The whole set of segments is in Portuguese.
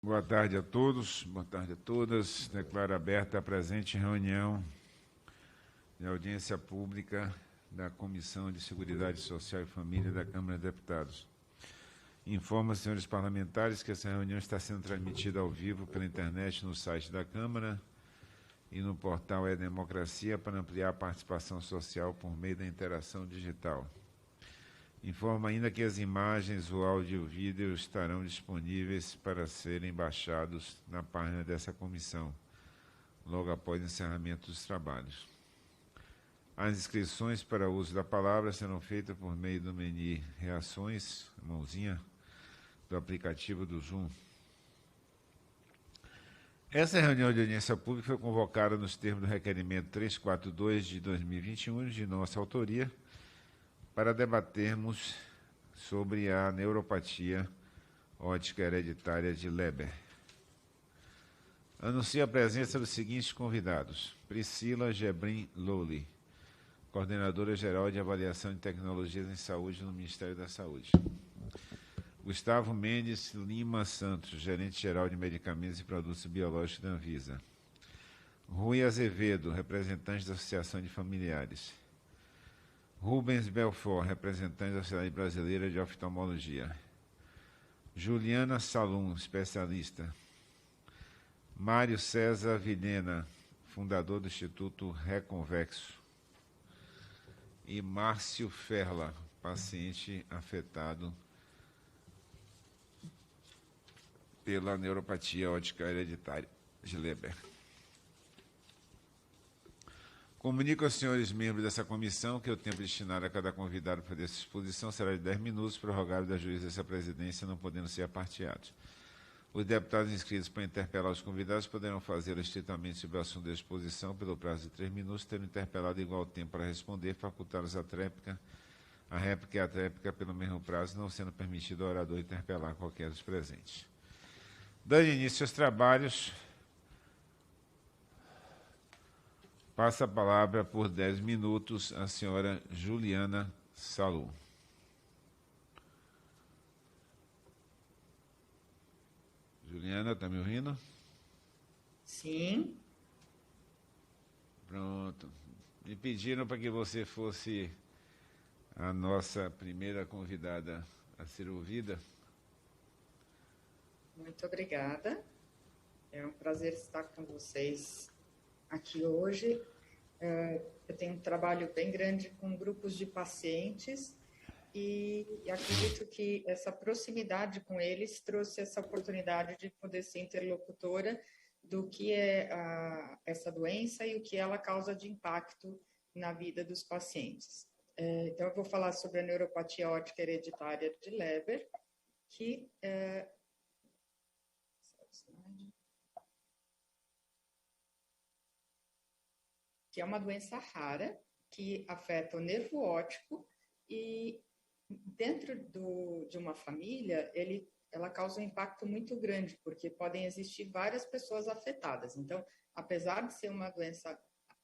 Boa tarde a todos, boa tarde a todas. Declaro aberta a presente reunião de audiência pública da Comissão de Seguridade Social e Família da Câmara de Deputados. Informo aos senhores parlamentares que essa reunião está sendo transmitida ao vivo pela internet no site da Câmara e no portal E-Democracia para ampliar a participação social por meio da interação digital. Informo ainda que as imagens, o áudio e o vídeo estarão disponíveis para serem baixados na página dessa comissão, logo após o encerramento dos trabalhos. As inscrições para o uso da palavra serão feitas por meio do menu Reações, mãozinha, do aplicativo do Zoom. Essa reunião de audiência pública foi convocada nos termos do requerimento 342 de 2021, de nossa autoria, para debatermos sobre a neuropatia óptica hereditária de Leber. Anuncio a presença dos seguintes convidados: Priscila Gebrim Lowley, coordenadora-geral de avaliação de tecnologias em saúde no Ministério da Saúde. Gustavo Mendes Lima Santos, gerente-geral de medicamentos e produtos biológicos da Anvisa. Rui Azevedo, representante da Associação de Familiares. Rubens Belfort, representante da Sociedade Brasileira de Oftalmologia. Juliana Salum, especialista. Mário César Vilhena, fundador do Instituto Reconvexo. E Márcio Ferla, paciente afetado pela neuropatia óptica hereditária de Leber. Comunico aos senhores membros dessa comissão que o tempo destinado a cada convidado para essa exposição será de 10 minutos, prorrogável da juíza dessa presidência, não podendo ser aparteados. Os deputados inscritos para interpelar os convidados poderão fazê-lo estritamente sobre o assunto da exposição pelo prazo de 3 minutos, tendo interpelado igual tempo para responder, facultados a réplica e a réplica pelo mesmo prazo, não sendo permitido ao orador interpelar qualquer dos presentes. Dando início aos trabalhos, passa a palavra por 10 minutos à senhora Juliana Salum. Juliana, está me ouvindo? Sim. Pronto. Me pediram para que você fosse a nossa primeira convidada a ser ouvida. Muito obrigada. É um prazer estar com vocês aqui hoje. Eu tenho um trabalho bem grande com grupos de pacientes e acredito que essa proximidade com eles trouxe essa oportunidade de poder ser interlocutora do que é essa doença e o que ela causa de impacto na vida dos pacientes. Então, eu vou falar sobre a neuropatia óptica hereditária de Leber, que é uma doença rara que afeta o nervo óptico e dentro de uma família, ela causa um impacto muito grande, porque podem existir várias pessoas afetadas. Então, apesar de ser uma doença,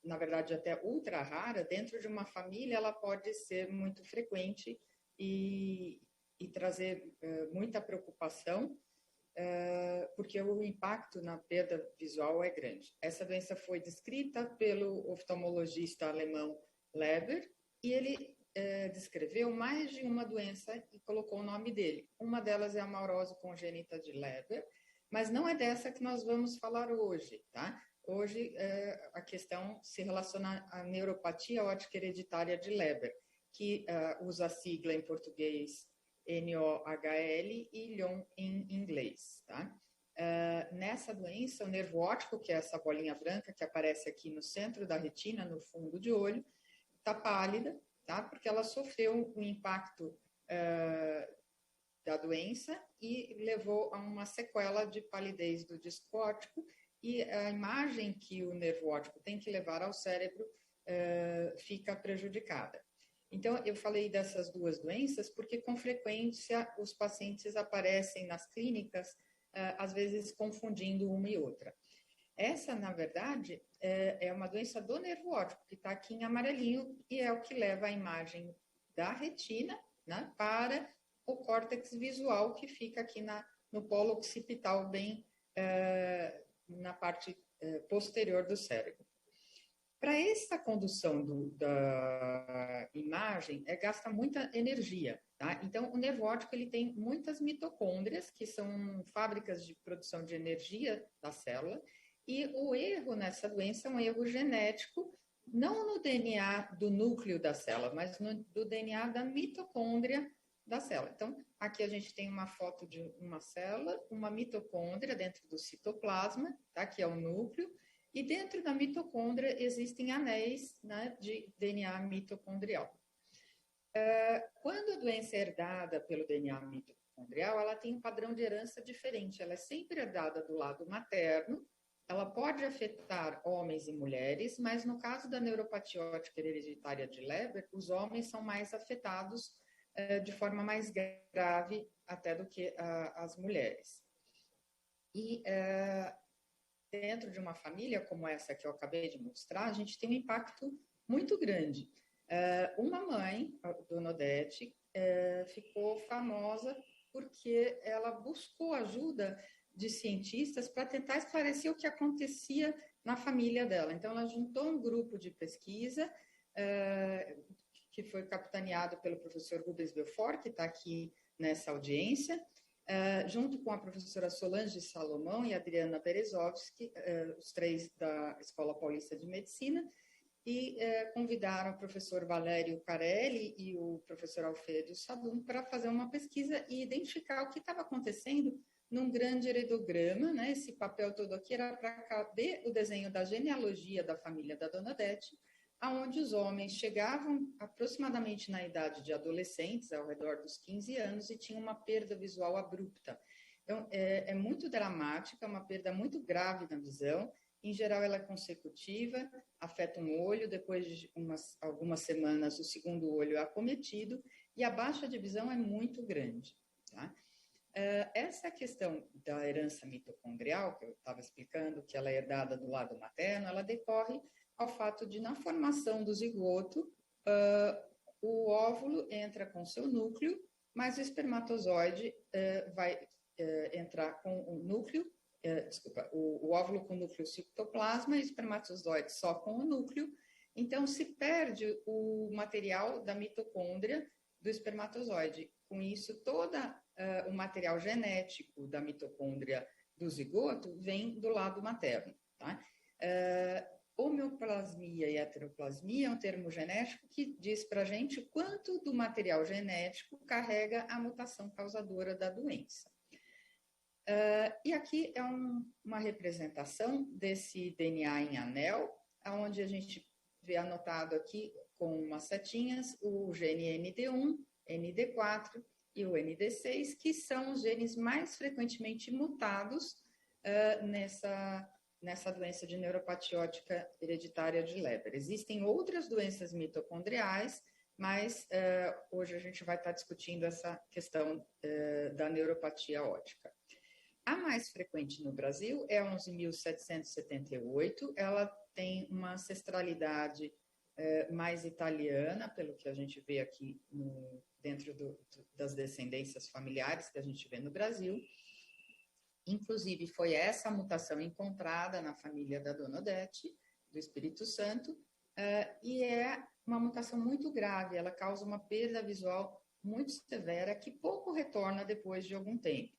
na verdade, até ultra rara, dentro de uma família ela pode ser muito frequente e trazer muita preocupação, porque o impacto na perda visual é grande. Essa doença foi descrita pelo oftalmologista alemão Leber e ele descreveu mais de uma doença e colocou o nome dele. Uma delas é a maurose congênita de Leber, mas não é dessa que nós vamos falar hoje, tá? Hoje a questão se relaciona à neuropatia óptica hereditária de Leber, que usa a sigla em português NOHL e LHON em inglês, tá? Nessa doença, o nervo óptico, que é essa bolinha branca que aparece aqui no centro da retina, no fundo de olho, está pálida, tá? Porque ela sofreu um impacto da doença e levou a uma sequela de palidez do disco óptico, e a imagem que o nervo óptico tem que levar ao cérebro fica prejudicada. Então, eu falei dessas duas doenças porque, com frequência, os pacientes aparecem nas clínicas, às vezes confundindo uma e outra. Essa, na verdade, é uma doença do nervo óptico, que está aqui em amarelinho, e é o que leva a imagem da retina, né, para o córtex visual, que fica aqui no polo occipital, bem na parte posterior do cérebro. Para essa condução da imagem, gasta muita energia, tá? Então, o nervo óptico ele tem muitas mitocôndrias, que são fábricas de produção de energia da célula, e o erro nessa doença é um erro genético, não no DNA do núcleo da célula, mas do DNA da mitocôndria da célula. Então, aqui a gente tem uma foto de uma célula, uma mitocôndria dentro do citoplasma, tá? Que é o núcleo, e dentro da mitocôndria existem anéis, né, de DNA mitocondrial. Quando a doença é herdada pelo DNA mitocondrial, ela tem um padrão de herança diferente. Ela é sempre herdada do lado materno, ela pode afetar homens e mulheres, mas no caso da neuropatia óptica hereditária de Leber, os homens são mais afetados de forma mais grave até do que as mulheres. E dentro de uma família como essa que eu acabei de mostrar, a gente tem um impacto muito grande. Uma mãe, a Dona Odete, ficou famosa porque ela buscou ajuda de cientistas para tentar esclarecer o que acontecia na família dela. Então, ela juntou um grupo de pesquisa que foi capitaneado pelo professor Rubens Belfort, que está aqui nessa audiência, junto com a professora Solange Salomão e Adriana Berezovski, os três da Escola Paulista de Medicina, e convidaram o professor Valério Carelli e o professor Alfredo Sadum para fazer uma pesquisa e identificar o que estava acontecendo num grande heredograma, né? Esse papel todo aqui era para caber o desenho da genealogia da família da Dona Odete, aonde os homens chegavam aproximadamente na idade de adolescentes, ao redor dos 15 anos, e tinham uma perda visual abrupta. Então, é muito dramática, uma perda muito grave na visão. Em geral, ela é consecutiva, afeta um olho, depois de algumas semanas, o segundo olho é acometido, e a baixa de visão é muito grande, tá? Essa questão da herança mitocondrial, que eu estava explicando, que ela é herdada do lado materno, ela decorre ao fato de, na formação do zigoto, o óvulo entra com seu núcleo, mas o espermatozoide vai entrar com o núcleo, o óvulo com o núcleo citoplasma e o espermatozoide só com o núcleo. Então, se perde o material da mitocôndria do espermatozoide. Com isso, todo o material genético da mitocôndria do zigoto vem do lado materno, tá? Homeoplasmia e heteroplasmia é um termo genético que diz para a gente quanto do material genético carrega a mutação causadora da doença. E aqui é uma representação desse DNA em anel, onde a gente vê anotado aqui com umas setinhas o gene ND1, ND4 e o ND6, que são os genes mais frequentemente mutados nessa doença de neuropatia óptica hereditária de Leber. Existem outras doenças mitocondriais, mas hoje a gente vai estar discutindo essa questão da neuropatia óptica. A mais frequente no Brasil é 11.778, ela tem uma ancestralidade mais italiana, pelo que a gente vê aqui dentro das descendências familiares que a gente vê no Brasil. Inclusive, foi essa mutação encontrada na família da Dona Odete, do Espírito Santo, e é uma mutação muito grave, ela causa uma perda visual muito severa que pouco retorna depois de algum tempo.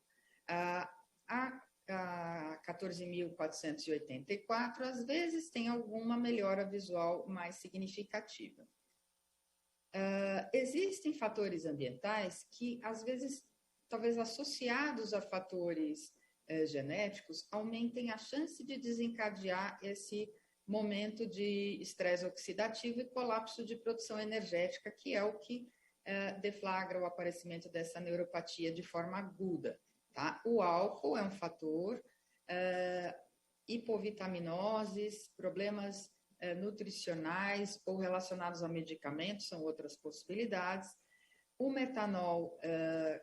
A 14.484, às vezes, tem alguma melhora visual mais significativa. Existem fatores ambientais que, às vezes, talvez associados a fatores genéticos, aumentem a chance de desencadear esse momento de estresse oxidativo e colapso de produção energética, que é o que deflagra o aparecimento dessa neuropatia de forma aguda. Tá? O álcool é um fator, hipovitaminoses, problemas nutricionais ou relacionados a medicamentos são outras possibilidades. O metanol,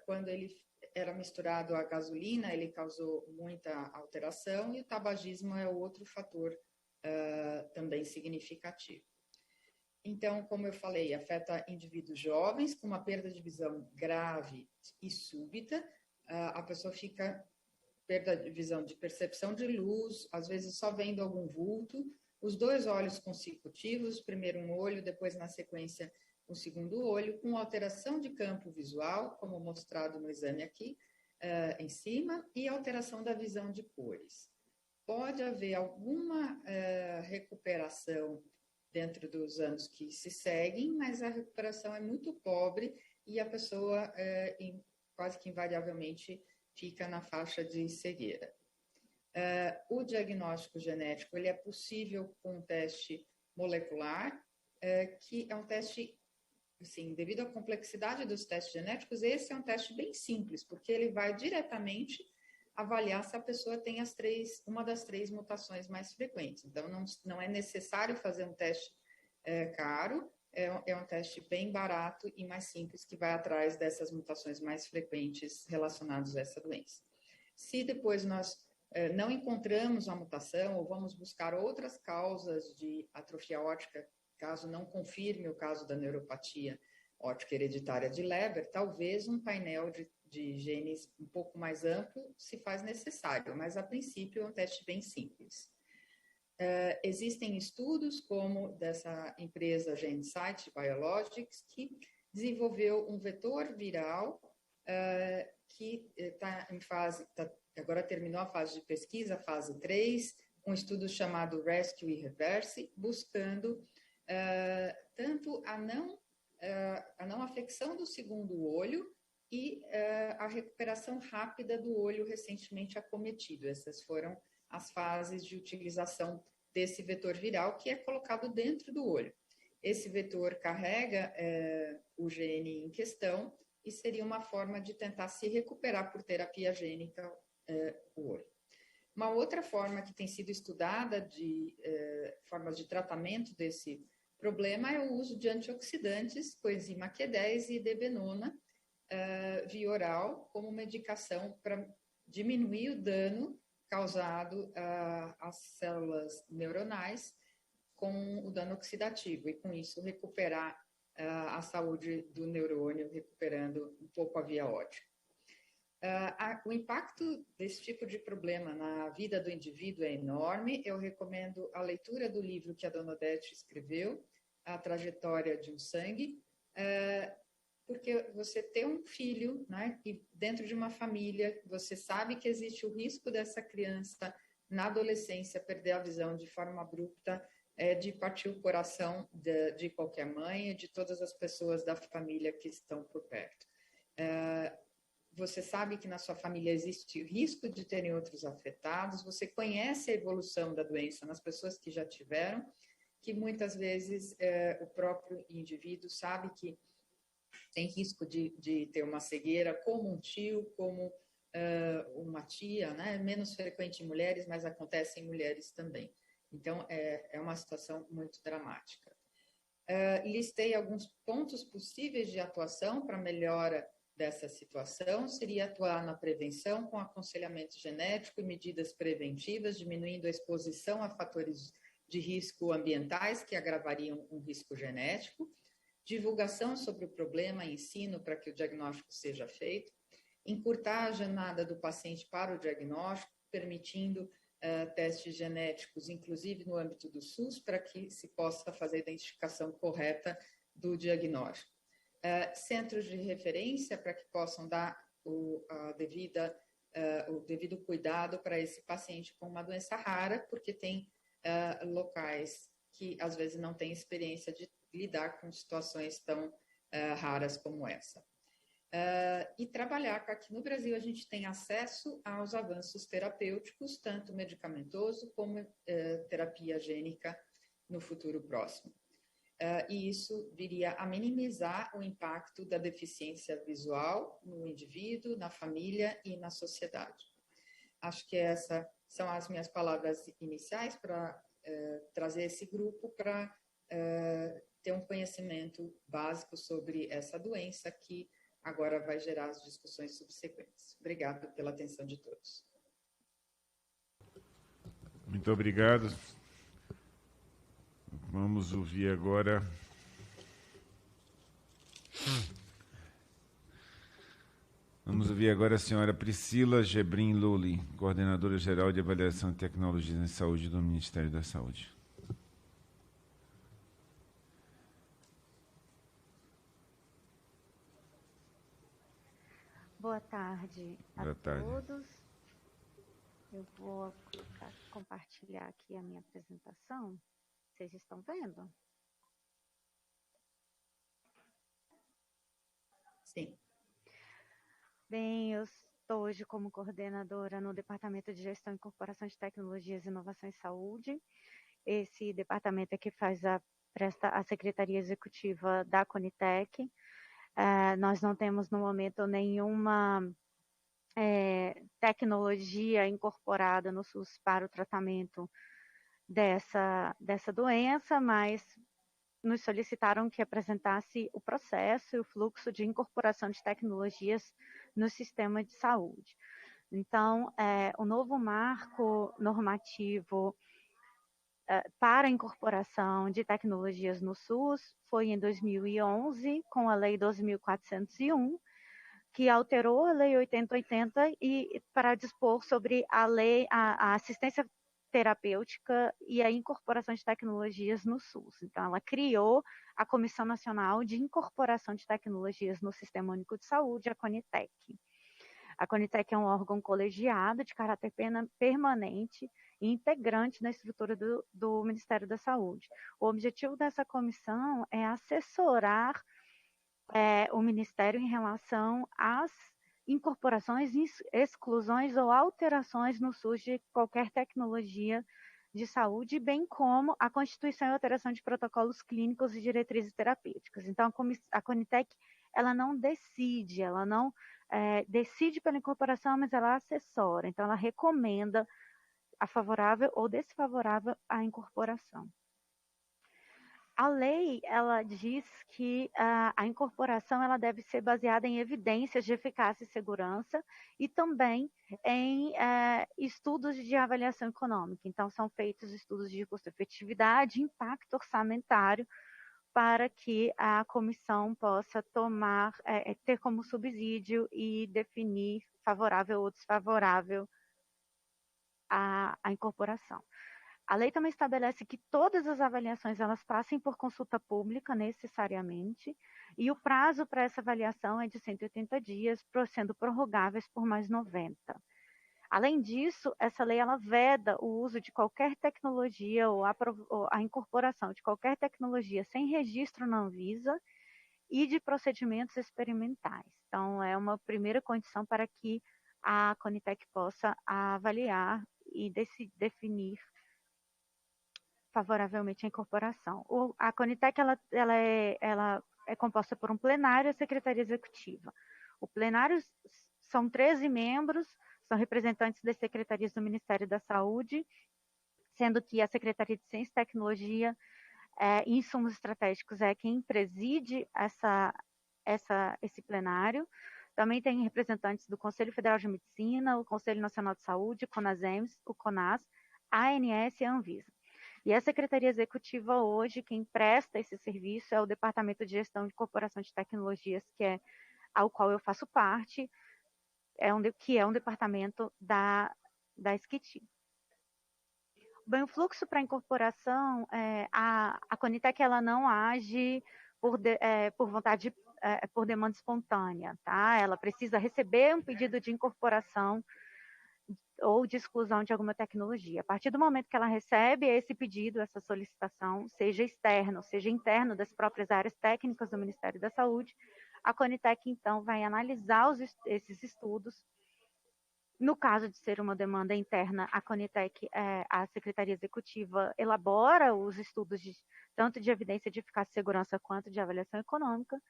quando ele era misturado à gasolina, ele causou muita alteração, e o tabagismo é outro fator também significativo. Então, como eu falei, afeta indivíduos jovens com uma perda de visão grave e súbita. A pessoa fica perda de visão de percepção de luz, às vezes só vendo algum vulto, os 2 olhos consecutivos, primeiro um olho, depois na sequência um segundo olho, com alteração de campo visual, como mostrado no exame aqui, em cima, e alteração da visão de cores. Pode haver alguma recuperação dentro dos anos que se seguem, mas a recuperação é muito pobre e a pessoa quase que invariavelmente fica na faixa de cegueira. O diagnóstico genético ele é possível com um teste molecular, que é um teste, assim, devido à complexidade dos testes genéticos, esse é um teste bem simples, porque ele vai diretamente avaliar se a pessoa tem uma das 3 mutações mais frequentes. Então, não é necessário fazer um teste caro, é um teste bem barato e mais simples, que vai atrás dessas mutações mais frequentes relacionadas a essa doença. Se depois nós não encontramos a mutação ou vamos buscar outras causas de atrofia óptica, caso não confirme o caso da neuropatia óptica hereditária de Leber, talvez um painel de genes um pouco mais amplo se faz necessário, mas a princípio é um teste bem simples. Existem estudos como dessa empresa GeneSight Biologics, que desenvolveu um vetor viral que está em fase, agora terminou a fase de pesquisa, fase 3, um estudo chamado Rescue e Reverse, buscando tanto a não afecção do segundo olho e a recuperação rápida do olho recentemente acometido. Essas foram as fases de utilização desse vetor viral, que é colocado dentro do olho. Esse vetor carrega o gene em questão e seria uma forma de tentar se recuperar por terapia gênica o olho. Uma outra forma que tem sido estudada de formas de tratamento desse problema é o uso de antioxidantes, coenzima Q10 e debenona, via oral, como medicação para diminuir o dano causado às células neuronais com o dano oxidativo e, com isso, recuperar a saúde do neurônio, recuperando um pouco a via óptica. O impacto desse tipo de problema na vida do indivíduo é enorme. Eu recomendo a leitura do livro que a dona Odete escreveu, A Trajetória de um Sangue, porque você ter um filho, né, e dentro de uma família, você sabe que existe o risco dessa criança, na adolescência, perder a visão de forma abrupta, de partir o coração de qualquer mãe e de todas as pessoas da família que estão por perto. Você sabe que na sua família existe o risco de terem outros afetados, você conhece a evolução da doença nas pessoas que já tiveram, que muitas vezes o próprio indivíduo sabe que tem risco de ter uma cegueira, como um tio, como uma tia, né? Menos frequente em mulheres, mas acontece em mulheres também. Então, é uma situação muito dramática. Listei alguns pontos possíveis de atuação para melhora dessa situação. Seria atuar na prevenção com aconselhamento genético e medidas preventivas, diminuindo a exposição a fatores de risco ambientais que agravariam um risco genético, divulgação sobre o problema e ensino para que o diagnóstico seja feito, encurtar a jornada do paciente para o diagnóstico, permitindo testes genéticos, inclusive no âmbito do SUS, para que se possa fazer a identificação correta do diagnóstico. Centros de referência para que possam dar o devido cuidado para esse paciente com uma doença rara, porque tem locais que às vezes não têm experiência de lidar com situações tão raras como essa. E trabalhar, aqui no Brasil a gente tem acesso aos avanços terapêuticos, tanto medicamentoso como terapia gênica no futuro próximo. E isso viria a minimizar o impacto da deficiência visual no indivíduo, na família e na sociedade. Acho que essas são as minhas palavras iniciais para trazer esse grupo para ter um conhecimento básico sobre essa doença que agora vai gerar as discussões subsequentes. Obrigada pela atenção de todos. Muito obrigado. Vamos ouvir agora a Vamos ouvir agora a senhora Priscila Gebrim Lully, coordenadora geral de avaliação de tecnologias em saúde do Ministério da Saúde. Boa tarde a todos. Eu vou compartilhar aqui a minha apresentação. Vocês estão vendo? Sim. Bem, eu estou hoje como coordenadora no Departamento de Gestão e Incorporação de Tecnologias, Inovação e Saúde. Esse departamento é que presta a Secretaria Executiva da Conitec. Nós não temos, no momento, nenhuma tecnologia incorporada no SUS para o tratamento dessa doença, mas nos solicitaram que apresentasse o processo e o fluxo de incorporação de tecnologias no sistema de saúde. Então, o novo marco normativo para a incorporação de tecnologias no SUS foi em 2011, com a Lei 12.401, que alterou a Lei 8080 e para dispor sobre a assistência terapêutica e a incorporação de tecnologias no SUS. Então, ela criou a Comissão Nacional de Incorporação de Tecnologias no Sistema Único de Saúde, a Conitec. A Conitec é um órgão colegiado de caráter permanente e integrante na estrutura do Ministério da Saúde. O objetivo dessa comissão é assessorar o Ministério em relação às incorporações, exclusões ou alterações no SUS de qualquer tecnologia de saúde, bem como a constituição e alteração de protocolos clínicos e diretrizes terapêuticas. Então, a Conitec, ela não decide, ela não decide pela incorporação, mas ela assessora. Então, ela recomenda a favorável ou desfavorável à incorporação. A lei, ela diz que a incorporação ela deve ser baseada em evidências de eficácia e segurança e também em estudos de avaliação econômica. Então, são feitos estudos de custo-efetividade, impacto orçamentário, para que a comissão possa ter como subsídio e definir favorável ou desfavorável a incorporação. A lei também estabelece que todas as avaliações elas passem por consulta pública necessariamente e o prazo para essa avaliação é de 180 dias, sendo prorrogáveis por mais 90. Além disso, essa lei ela veda o uso de qualquer tecnologia ou a incorporação de qualquer tecnologia sem registro na Anvisa e de procedimentos experimentais. Então, é uma primeira condição para que a Conitec possa avaliar e definir favoravelmente a incorporação. A Conitec ela é composta por um plenário e a secretaria executiva. O plenário são 13 membros, são representantes das secretarias do Ministério da Saúde, sendo que a Secretaria de Ciência e Tecnologia e Insumos Estratégicos é quem preside esse plenário. Também tem representantes do Conselho Federal de Medicina, o Conselho Nacional de Saúde, o CONASEMS, o CONAS, a ANS e a Anvisa. E a Secretaria Executiva hoje, quem presta esse serviço é o Departamento de Gestão de Incorporação de Tecnologias, ao qual eu faço parte, que é um departamento da SCIT. Bem, o fluxo para incorporação, a Conitec ela não age por vontade, por demanda espontânea, tá? Ela precisa receber um pedido de incorporação ou de exclusão de alguma tecnologia. A partir do momento que ela recebe esse pedido, essa solicitação, seja externo, seja interno das próprias áreas técnicas do Ministério da Saúde, a Conitec, então, vai analisar esses estudos. No caso de ser uma demanda interna, a Conitec, a Secretaria Executiva, elabora os estudos tanto de evidência de eficácia e segurança quanto de avaliação econômica,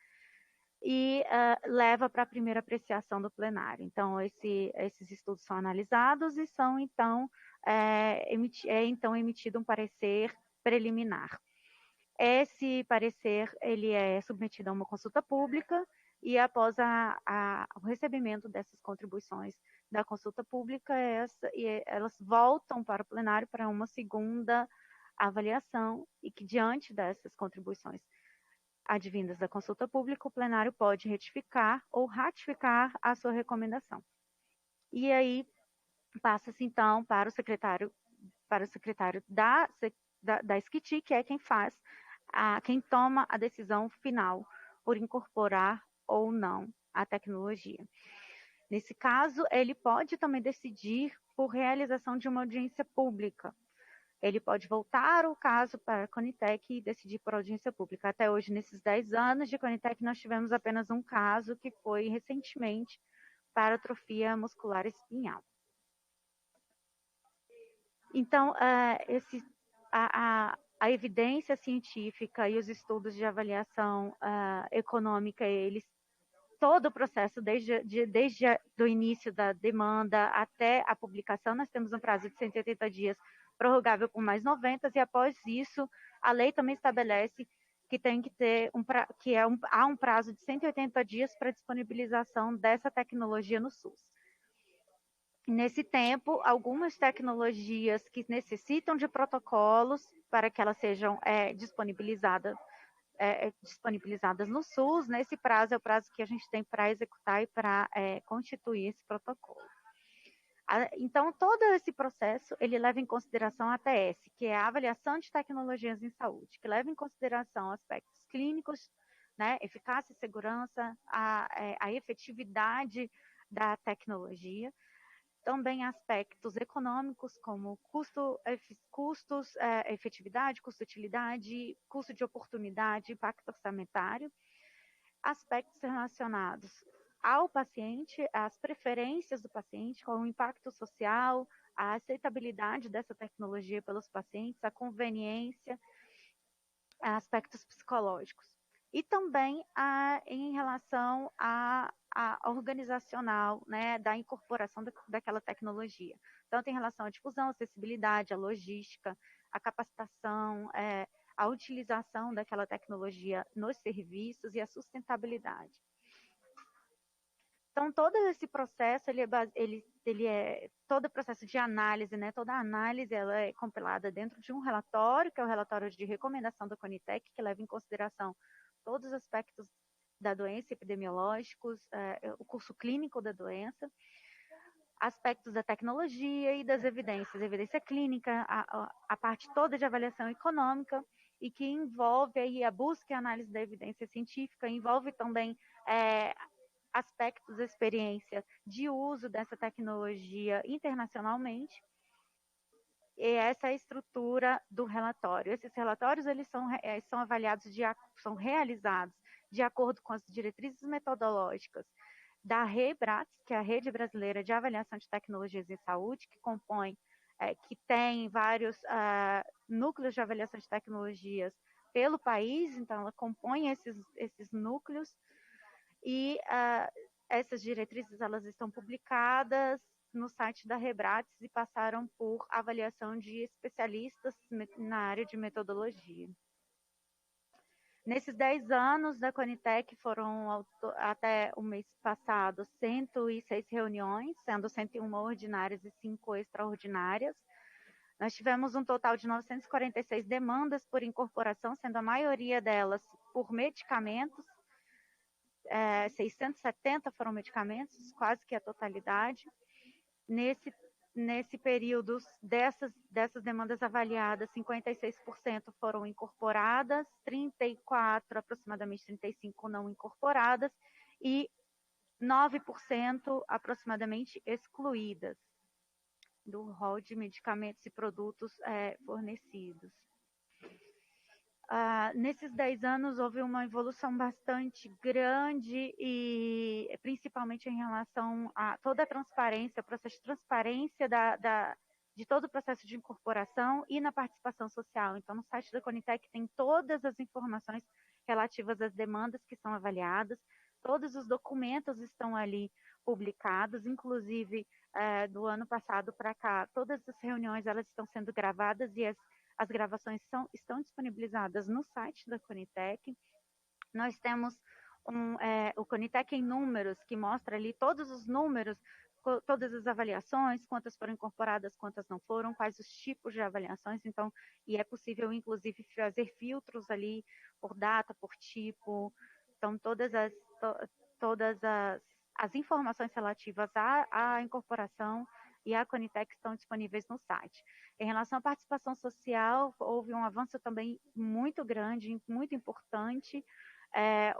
e leva para a primeira apreciação do plenário. Então, esses estudos são analisados e são, então, emitido um parecer preliminar. Esse parecer ele é submetido a uma consulta pública e, após o recebimento dessas contribuições da consulta pública, elas voltam para o plenário para uma segunda avaliação e que, diante dessas contribuições advindas da consulta pública, o plenário pode retificar ou ratificar a sua recomendação. E aí passa-se então para o secretário da SCTI, que é quem toma a decisão final por incorporar ou não a tecnologia. Nesse caso, ele pode também decidir por realização de uma audiência pública. Ele pode voltar o caso para a Conitec e decidir por audiência pública. Até hoje, nesses 10 anos de Conitec, nós tivemos apenas um caso, que foi recentemente para atrofia muscular espinhal. Então, a evidência científica e os estudos de avaliação econômica, todo o processo, desde o início da demanda até a publicação, nós temos um prazo de 180 dias, prorrogável por mais 90, e após isso, a lei também estabelece que tem que ter há um prazo de 180 dias para disponibilização dessa tecnologia no SUS. Nesse tempo, algumas tecnologias que necessitam de protocolos para que elas sejam disponibilizadas no SUS, nesse prazo é o prazo que a gente tem para executar e para constituir esse protocolo. Então, todo esse processo, ele leva em consideração a ATS, que é a avaliação de tecnologias em saúde, que leva em consideração aspectos clínicos, né, eficácia e segurança, a efetividade da tecnologia, também aspectos econômicos, como custos, efetividade, custo-utilidade, custo de oportunidade, impacto orçamentário, aspectos relacionados ao paciente, às preferências do paciente, com o impacto social, a aceitabilidade dessa tecnologia pelos pacientes, a conveniência, aspectos psicológicos. E também em relação a organizacional, né, da incorporação daquela tecnologia. Tanto em relação à difusão, acessibilidade, a logística, a capacitação, a utilização daquela tecnologia nos serviços e a sustentabilidade. Então, todo esse processo, todo o processo de análise, né, toda a análise, ela é compilada dentro de um relatório, que é o relatório de recomendação da Conitec, que leva em consideração todos os aspectos da doença, epidemiológicos, o curso clínico da doença, aspectos da tecnologia e das evidências, evidência clínica, a parte toda de avaliação econômica, e que envolve aí a busca e análise da evidência científica, envolve também aspectos da experiência de uso dessa tecnologia internacionalmente. E essa é a estrutura do relatório. Esses relatórios, eles são avaliados, são realizados de acordo com as diretrizes metodológicas da REBRATS, que é a Rede Brasileira de Avaliação de Tecnologias em Saúde, que tem vários núcleos de avaliação de tecnologias pelo país, então ela compõe esses núcleos, e essas diretrizes, elas estão publicadas no site da REBRATS e passaram por avaliação de especialistas na área de metodologia. Nesses 10 anos da Conitec, foram até o mês passado 106 reuniões, sendo 101 ordinárias e 5 extraordinárias. Nós tivemos um total de 946 demandas por incorporação, sendo a maioria delas por medicamentos, 670 foram medicamentos, quase que a totalidade. Nesse período, dessas demandas avaliadas, 56% foram incorporadas, 34%, aproximadamente 35% não incorporadas, e 9% aproximadamente excluídas do rol de medicamentos e produtos fornecidos. Nesses 10 anos houve uma evolução bastante grande, e principalmente em relação a toda a transparência, processo de transparência de todo o processo de incorporação e na participação social. Então, no site da Conitec tem todas as informações relativas às demandas que são avaliadas, todos os documentos estão ali publicados, inclusive do ano passado para cá, todas as reuniões elas estão sendo gravadas, e as gravações estão disponibilizadas no site da Conitec. Nós temos o Conitec em números, que mostra ali todos os números todas as avaliações, quantas foram incorporadas, quantas não foram, quais os tipos de avaliações, então, e é possível, inclusive, fazer filtros ali por data, por tipo, então, todas as informações relativas à incorporação e à Conitec estão disponíveis no site. Em relação à participação social, houve um avanço também muito grande, muito importante.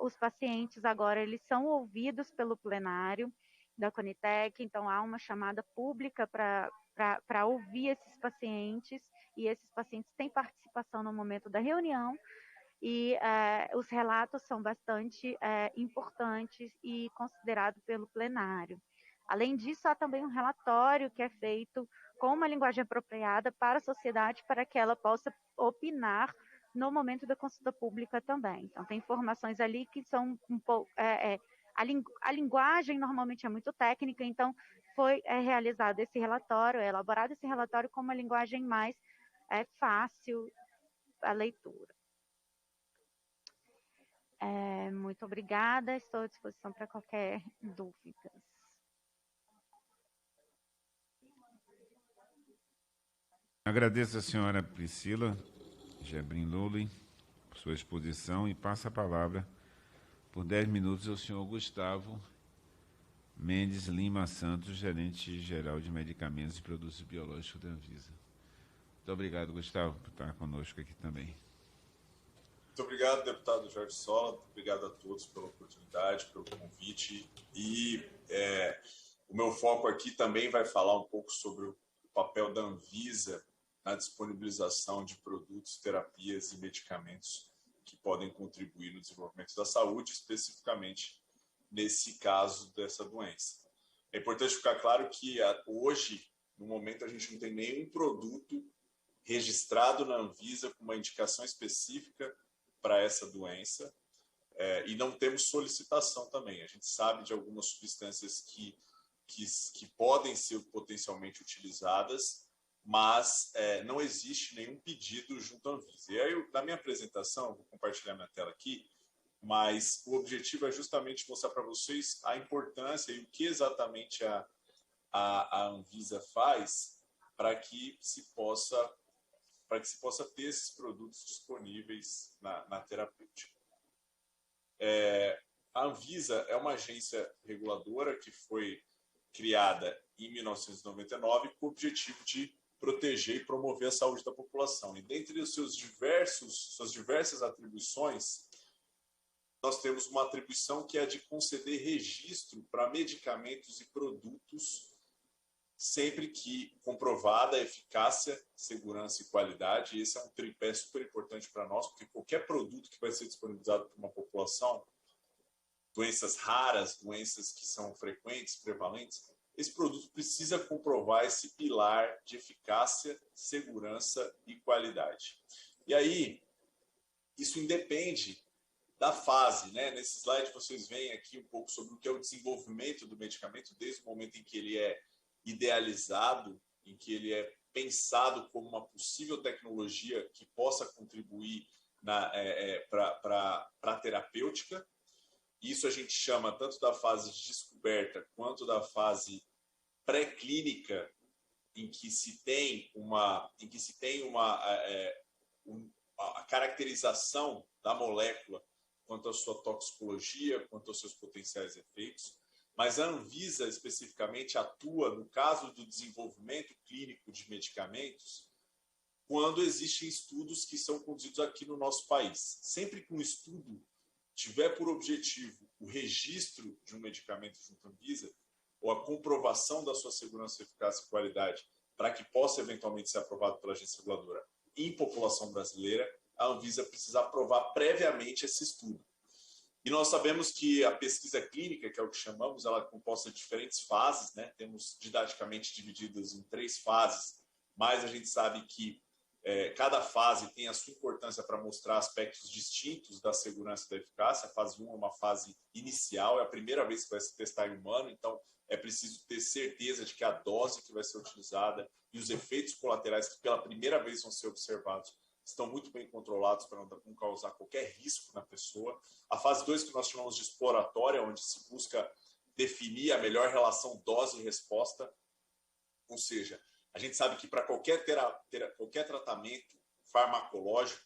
Os pacientes agora eles são ouvidos pelo plenário da Conitec, então há uma chamada pública para ouvir esses pacientes, e esses pacientes têm participação no momento da reunião, e os relatos são bastante importantes e considerados pelo plenário. Além disso, há também um relatório que é feito com uma linguagem apropriada para a sociedade, para que ela possa opinar no momento da consulta pública também. Então, tem informações ali que são um pouco... a linguagem normalmente é muito técnica, então foi realizado esse relatório, elaborado esse relatório com uma linguagem mais fácil a leitura. Muito obrigada, estou à disposição para qualquer dúvida. Agradeço a senhora Priscila Gebrim Lully por sua exposição e passo a palavra por 10 minutos ao senhor Gustavo Mendes Lima Santos, gerente-geral de medicamentos e produtos biológicos da Anvisa. Muito obrigado, Gustavo, por estar conosco aqui também. Muito obrigado, deputado Jorge Sola. Muito obrigado a todos pela oportunidade, pelo convite. E o meu foco aqui também vai falar um pouco sobre o papel da Anvisa na disponibilização de produtos, terapias e medicamentos que podem contribuir no desenvolvimento da saúde, especificamente nesse caso dessa doença. É importante ficar claro que hoje, no momento, a gente não tem nenhum produto registrado na Anvisa com uma indicação específica para essa doença, e não temos solicitação também. A gente sabe de algumas substâncias que podem ser potencialmente utilizadas, mas não existe nenhum pedido junto à Anvisa. E aí, na minha apresentação, eu vou compartilhar minha tela aqui, mas o objetivo é justamente mostrar para vocês a importância e o que exatamente a Anvisa faz para que se possa ter esses produtos disponíveis na terapêutica. A Anvisa é uma agência reguladora que foi criada em 1999 com o objetivo de proteger e promover a saúde da população. E dentre os suas diversas atribuições, nós temos uma atribuição que é a de conceder registro para medicamentos e produtos sempre que comprovada a eficácia, segurança e qualidade. E esse é um tripé super importante para nós, porque qualquer produto que vai ser disponibilizado para uma população, doenças raras, doenças que são frequentes, prevalentes, esse produto precisa comprovar esse pilar de eficácia, segurança e qualidade. E aí, isso independe da fase, né? Nesse slide vocês veem aqui um pouco sobre o que é o desenvolvimento do medicamento, desde o momento em que ele é idealizado, em que ele é pensado como uma possível tecnologia que possa contribuir para a terapêutica. Isso a gente chama tanto da fase de descoberta quanto da fase pré-clínica, em que se tem a caracterização da molécula quanto à sua toxicologia, quanto aos seus potenciais efeitos. Mas a Anvisa, especificamente, atua no caso do desenvolvimento clínico de medicamentos quando existem estudos que são conduzidos aqui no nosso país. Sempre que um estudo tiver por objetivo o registro de um medicamento junto à Anvisa ou a comprovação da sua segurança, eficácia e qualidade para que possa eventualmente ser aprovado pela agência reguladora em população brasileira, a Anvisa precisa aprovar previamente esse estudo. E nós sabemos que a pesquisa clínica, que é o que chamamos, ela é composta de diferentes fases, né? Temos didaticamente divididas em 3 fases, mas a gente sabe que cada fase tem a sua importância para mostrar aspectos distintos da segurança e da eficácia. A fase 1 é uma fase inicial, é a primeira vez que vai se testar em humano, então é preciso ter certeza de que a dose que vai ser utilizada e os efeitos colaterais que pela primeira vez vão ser observados estão muito bem controlados para não causar qualquer risco na pessoa. A fase 2, que nós chamamos de exploratória, onde se busca definir a melhor relação dose e resposta. Ou seja, a gente sabe que para qualquer tratamento farmacológico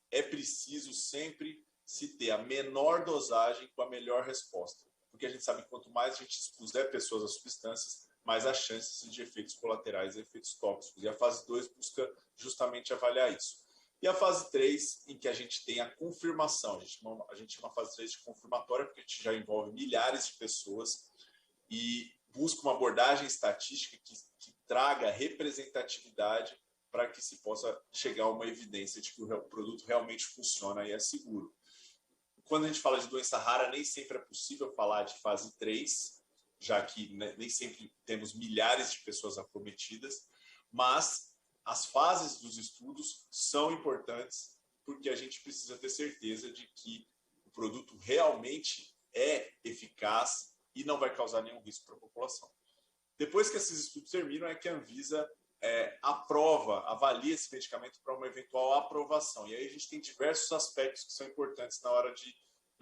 é preciso sempre se ter a menor dosagem com a melhor resposta. Porque a gente sabe que quanto mais a gente expuser pessoas a substâncias, mais a chance de efeitos colaterais e efeitos tóxicos. E a fase 2 busca justamente avaliar isso. E a fase 3, em que a gente tem a confirmação. A gente chama a fase 3 de confirmatória, porque a gente já envolve milhares de pessoas e busca uma abordagem estatística que traga representatividade para que se possa chegar a uma evidência de que o produto realmente funciona e é seguro. Quando a gente fala de doença rara, nem sempre é possível falar de fase 3, já que nem sempre temos milhares de pessoas acometidas, mas as fases dos estudos são importantes porque a gente precisa ter certeza de que o produto realmente é eficaz e não vai causar nenhum risco para a população. Depois que esses estudos terminam, é que a Anvisa avalia esse medicamento para uma eventual aprovação. E aí a gente tem diversos aspectos que são importantes na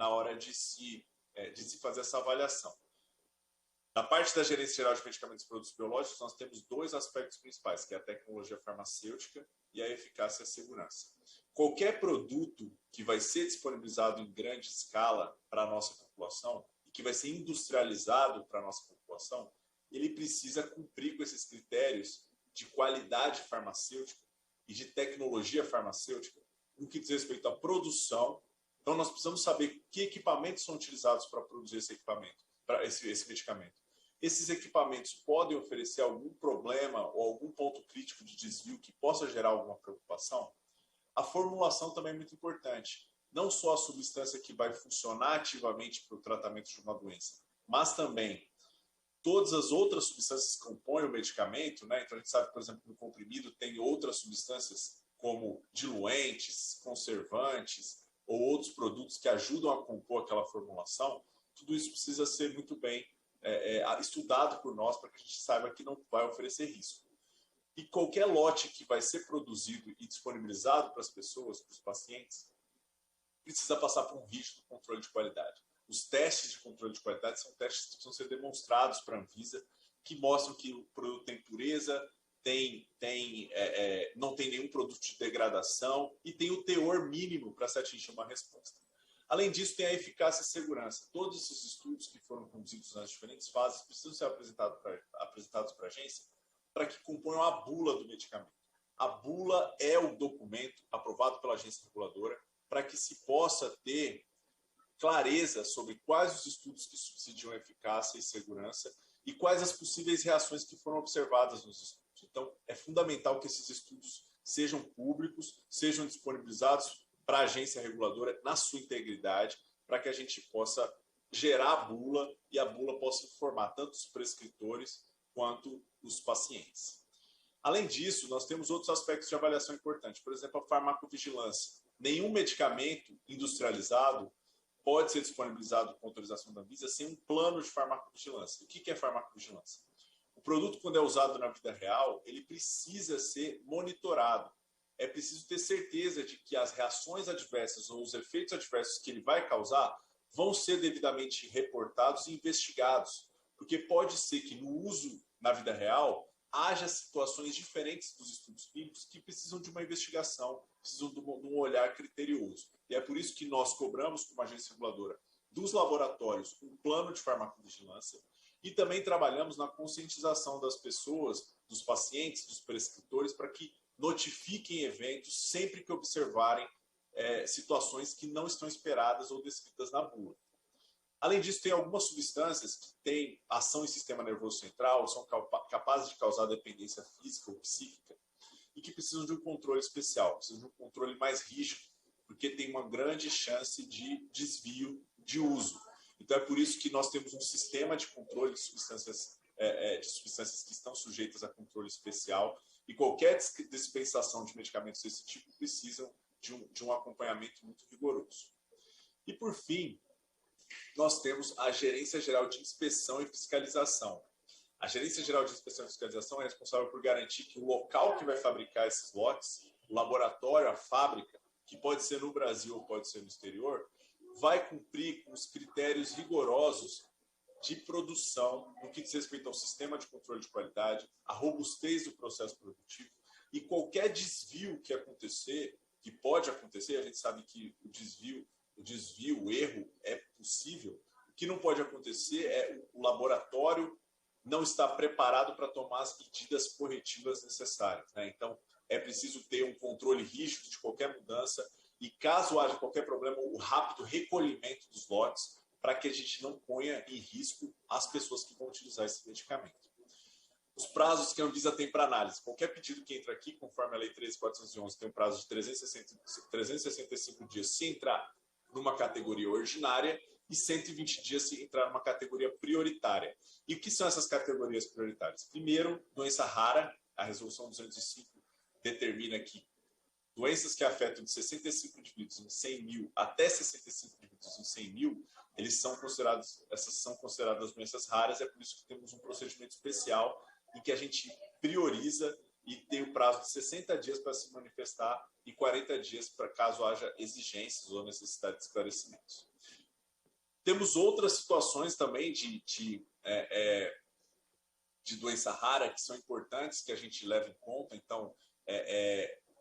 hora de se fazer essa avaliação. Na parte da Gerência Geral de Medicamentos e Produtos Biológicos, nós temos 2 aspectos principais, que é a tecnologia farmacêutica e a eficácia e a segurança. Qualquer produto que vai ser disponibilizado em grande escala para a nossa população e que vai ser industrializado para a nossa população, ele precisa cumprir com esses critérios de qualidade farmacêutica e de tecnologia farmacêutica no que diz respeito à produção. Então, nós precisamos saber que equipamentos são utilizados para produzir esse medicamento. Esses equipamentos podem oferecer algum problema ou algum ponto crítico de desvio que possa gerar alguma preocupação? A formulação também é muito importante. Não só a substância que vai funcionar ativamente para o tratamento de uma doença, mas também todas as outras substâncias que compõem o medicamento, né? Então a gente sabe, por exemplo, que no comprimido tem outras substâncias como diluentes, conservantes ou outros produtos que ajudam a compor aquela formulação. Tudo isso precisa ser muito bem estudado por nós para que a gente saiba que não vai oferecer risco. E qualquer lote que vai ser produzido e disponibilizado para as pessoas, para os pacientes, precisa passar por um rígido controle de qualidade. Os testes de controle de qualidade são testes que precisam ser demonstrados para a Anvisa, que mostram que o produto tem pureza, não tem nenhum produto de degradação e tem o teor mínimo para se atingir uma resposta. Além disso, tem a eficácia e segurança. Todos esses estudos que foram conduzidos nas diferentes fases precisam ser apresentados para a agência para que componham a bula do medicamento. A bula é o documento aprovado pela agência reguladora para que se possa ter clareza sobre quais os estudos que subsidiam a eficácia e segurança e quais as possíveis reações que foram observadas nos estudos. Então, é fundamental que esses estudos sejam públicos, sejam disponibilizados para a agência reguladora na sua integridade, para que a gente possa gerar a bula e a bula possa informar tanto os prescritores quanto os pacientes. Além disso, nós temos outros aspectos de avaliação importantes, por exemplo, a farmacovigilância. Nenhum medicamento industrializado pode ser disponibilizado com autorização da Anvisa sem um plano de farmacovigilância. O que é farmacovigilância? O produto, quando é usado na vida real, ele precisa ser monitorado. É preciso ter certeza de que as reações adversas ou os efeitos adversos que ele vai causar vão ser devidamente reportados e investigados. Porque pode ser que no uso na vida real haja situações diferentes dos estudos clínicos que precisam de uma investigação, precisam de um olhar criterioso. E é por isso que nós cobramos, como agência reguladora, dos laboratórios um plano de farmacovigilância e também trabalhamos na conscientização das pessoas, dos pacientes, dos prescritores, para que notifiquem eventos sempre que observarem situações que não estão esperadas ou descritas na bula. Além disso, tem algumas substâncias que têm ação em sistema nervoso central, são capazes de causar dependência física ou psíquica e que precisam de um controle especial, precisam de um controle mais rígido, porque tem uma grande chance de desvio de uso. Então, é por isso que nós temos um sistema de controle de substâncias que estão sujeitas a controle especial e qualquer dispensação de medicamentos desse tipo precisam de um acompanhamento muito rigoroso. E, por fim, nós temos a Gerência Geral de Inspeção e Fiscalização. A Gerência Geral de Inspeção e Fiscalização é responsável por garantir que o local que vai fabricar esses lotes, o laboratório, a fábrica, que pode ser no Brasil ou pode ser no exterior, vai cumprir com os critérios rigorosos de produção no que diz respeito ao sistema de controle de qualidade, a robustez do processo produtivo, e qualquer desvio que acontecer, que pode acontecer, a gente sabe que o desvio, o erro é possível. O que não pode acontecer é o laboratório não estar preparado para tomar as medidas corretivas necessárias, né? Então, é preciso ter um controle rígido de qualquer mudança e, caso haja qualquer problema, o rápido recolhimento dos lotes para que a gente não ponha em risco as pessoas que vão utilizar esse medicamento. Os prazos que a Anvisa tem para análise. Qualquer pedido que entra aqui, conforme a Lei 13.411, tem um prazo de 365 dias se entrar numa categoria ordinária e 120 dias se entrar numa categoria prioritária. E o que são essas categorias prioritárias? Primeiro, doença rara. A Resolução 205 determina que doenças que afetam de 65 indivíduos em 100 mil até 65 indivíduos em 100 mil, essas são consideradas doenças raras. É por isso que temos um procedimento especial em que a gente prioriza e tem o prazo de 60 dias para se manifestar e 40 dias para caso haja exigências ou necessidade de esclarecimentos. Temos outras situações também de doença rara que são importantes, que a gente leva em conta. Então,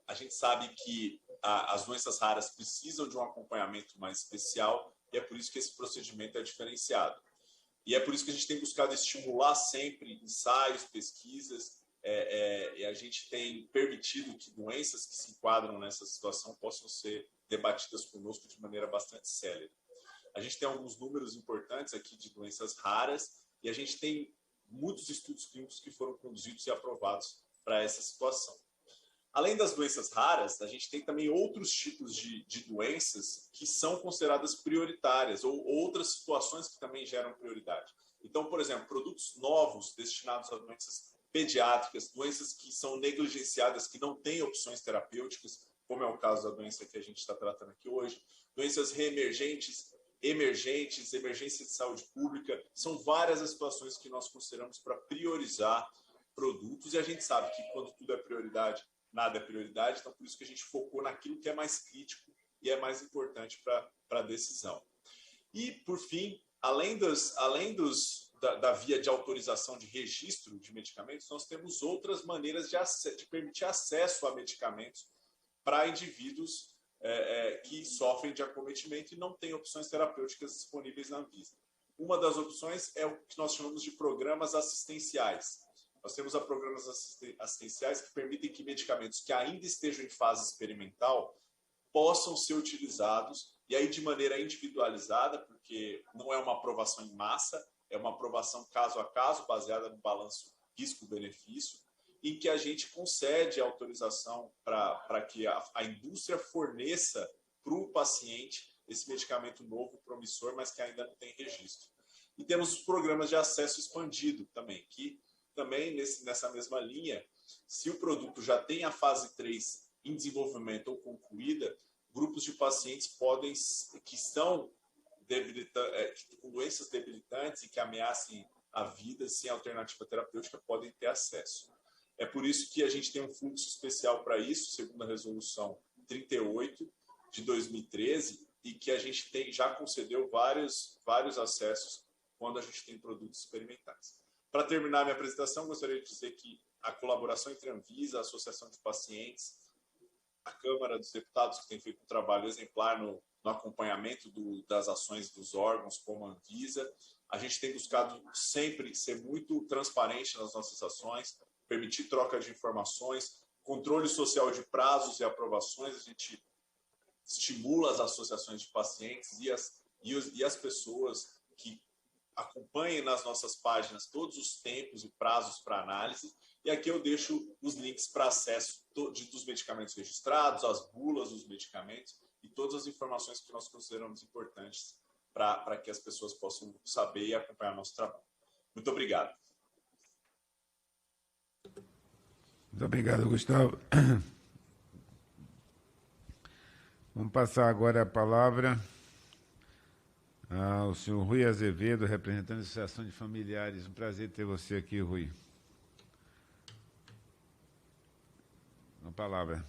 a gente sabe que as doenças raras precisam de um acompanhamento mais especial e é por isso que esse procedimento é diferenciado. E é por isso que a gente tem buscado estimular sempre ensaios, pesquisas, e a gente tem permitido que doenças que se enquadram nessa situação possam ser debatidas conosco de maneira bastante célere. A gente tem alguns números importantes aqui de doenças raras e a gente tem muitos estudos clínicos que foram conduzidos e aprovados para essa situação. Além das doenças raras, a gente tem também outros tipos de doenças que são consideradas prioritárias ou outras situações que também geram prioridade. Então, por exemplo, produtos novos destinados a doenças pediátricas, doenças que são negligenciadas, que não têm opções terapêuticas, como é o caso da doença que a gente está tratando aqui hoje, doenças reemergentes, emergência de saúde pública, são várias as situações que nós consideramos para priorizar produtos, e a gente sabe que quando tudo é prioridade, nada é prioridade, então por isso que a gente focou naquilo que é mais crítico e é mais importante para a decisão. E, por fim, além da via de autorização de registro de medicamentos, nós temos outras maneiras de permitir acesso a medicamentos para indivíduos que sofrem de acometimento e não têm opções terapêuticas disponíveis na Anvisa. Uma das opções é o que nós chamamos de programas assistenciais. Nós temos programas assistenciais que permitem que medicamentos que ainda estejam em fase experimental possam ser utilizados, e aí de maneira individualizada, porque não é uma aprovação em massa, é uma aprovação caso a caso, baseada no balanço risco-benefício, em que a gente concede a autorização para que a indústria forneça para o paciente esse medicamento novo, promissor, mas que ainda não tem registro. E temos os programas de acesso expandido também, que também nessa mesma linha, se o produto já tem a fase 3 em desenvolvimento ou concluída, grupos de pacientes que estão com doenças debilitantes e que ameacem a vida sem alternativa terapêutica podem ter acesso. É por isso que a gente tem um fluxo especial para isso, segundo a Resolução 38 de 2013, e que a gente já concedeu vários acessos quando a gente tem produtos experimentais. Para terminar minha apresentação, gostaria de dizer que a colaboração entre a Anvisa, a Associação de Pacientes, a Câmara dos Deputados, que tem feito um trabalho exemplar no acompanhamento das ações dos órgãos, como a Anvisa, a gente tem buscado sempre ser muito transparente nas nossas ações, permitir troca de informações, controle social de prazos e aprovações. A gente estimula as associações de pacientes e as pessoas que acompanhem nas nossas páginas todos os tempos e prazos para análise. E aqui eu deixo os links para acesso dos medicamentos registrados, as bulas dos medicamentos e todas as informações que nós consideramos importantes para que as pessoas possam saber e acompanhar nosso trabalho. Muito obrigado. Muito obrigado, Gustavo. Vamos passar agora a palavra ao senhor Rui Azevedo, representante da Associação de Familiares. Um prazer ter você aqui, Rui. Uma palavra,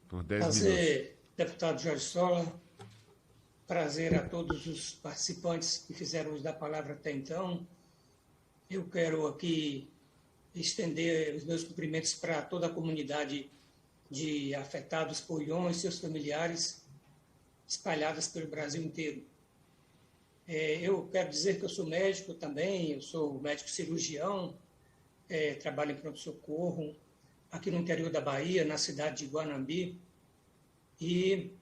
por 10 minutos. Deputado Jorge Sola, prazer a todos os participantes que fizeram uso da palavra até então. Eu quero aqui estender os meus cumprimentos para toda a comunidade de afetados por Ion e seus familiares espalhadas pelo Brasil inteiro. Eu quero dizer que eu sou médico também, eu sou médico cirurgião, trabalho em pronto-socorro aqui no interior da Bahia, na cidade de Guanambi, e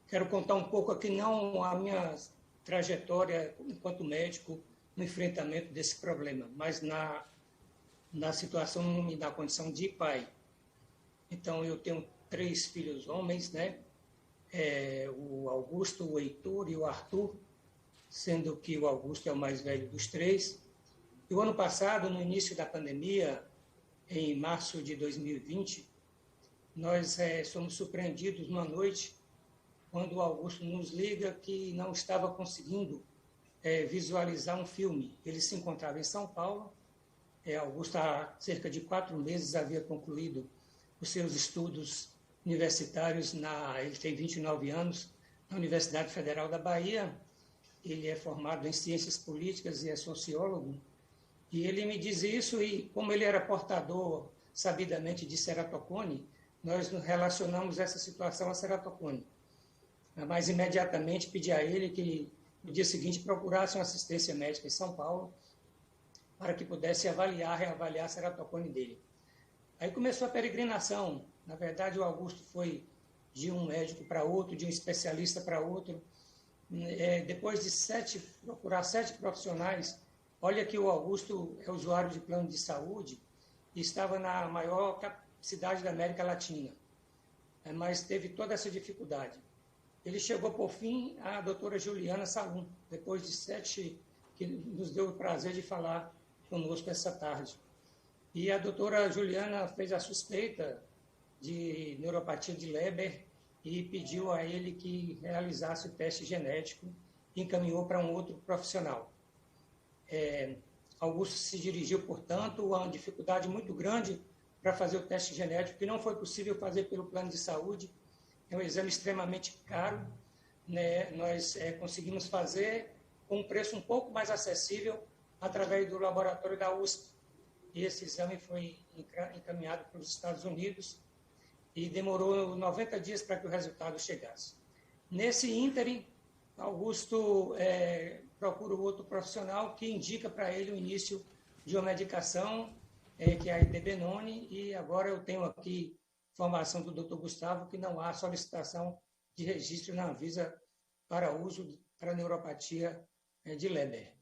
quero contar um pouco aqui, não a minha trajetória enquanto médico no enfrentamento desse problema, mas na situação e na condição de pai. Então, eu tenho 3 filhos homens, né? O Augusto, o Heitor e o Arthur, sendo que o Augusto é o mais velho dos 3. E o ano passado, no início da pandemia, em março de 2020, nós somos surpreendidos numa noite, quando o Augusto nos liga que não estava conseguindo visualizar um filme. Ele se encontrava em São Paulo. Augusto, há cerca de 4 meses, havia concluído os seus estudos universitários, ele tem 29 anos, na Universidade Federal da Bahia. Ele é formado em Ciências Políticas e é sociólogo. E ele me diz isso, e como ele era portador, sabidamente, de ceratocone, nós relacionamos essa situação a ceratocone. Mas, imediatamente, pedi a ele que, no dia seguinte, procurasse uma assistência médica em São Paulo para que pudesse reavaliar a ceratocone dele. Aí começou a peregrinação. Na verdade, o Augusto foi de um médico para outro, de um especialista para outro. Depois de procurar 7 profissionais, olha que o Augusto é usuário de plano de saúde e estava na maior cidade da América Latina, mas teve toda essa dificuldade. Ele chegou, por fim, à doutora Juliana Salum, depois de 7, que nos deu o prazer de falar conosco essa tarde. E a doutora Juliana fez a suspeita de neuropatia de Leber e pediu a ele que realizasse o teste genético e encaminhou para um outro profissional. Augusto se dirigiu, portanto, a uma dificuldade muito grande para fazer o teste genético, que não foi possível fazer pelo plano de saúde. É um exame extremamente caro, né? Nós conseguimos fazer com um preço um pouco mais acessível através do laboratório da USP. E esse exame foi encaminhado para os Estados Unidos e demorou 90 dias para que o resultado chegasse. Nesse ínterim, Augusto procura um outro profissional que indica para ele o início de uma medicação, que é a Idebenone, e agora eu tenho aqui informação do Dr. Gustavo que não há solicitação de registro na Anvisa para uso para neuropatia de Leber.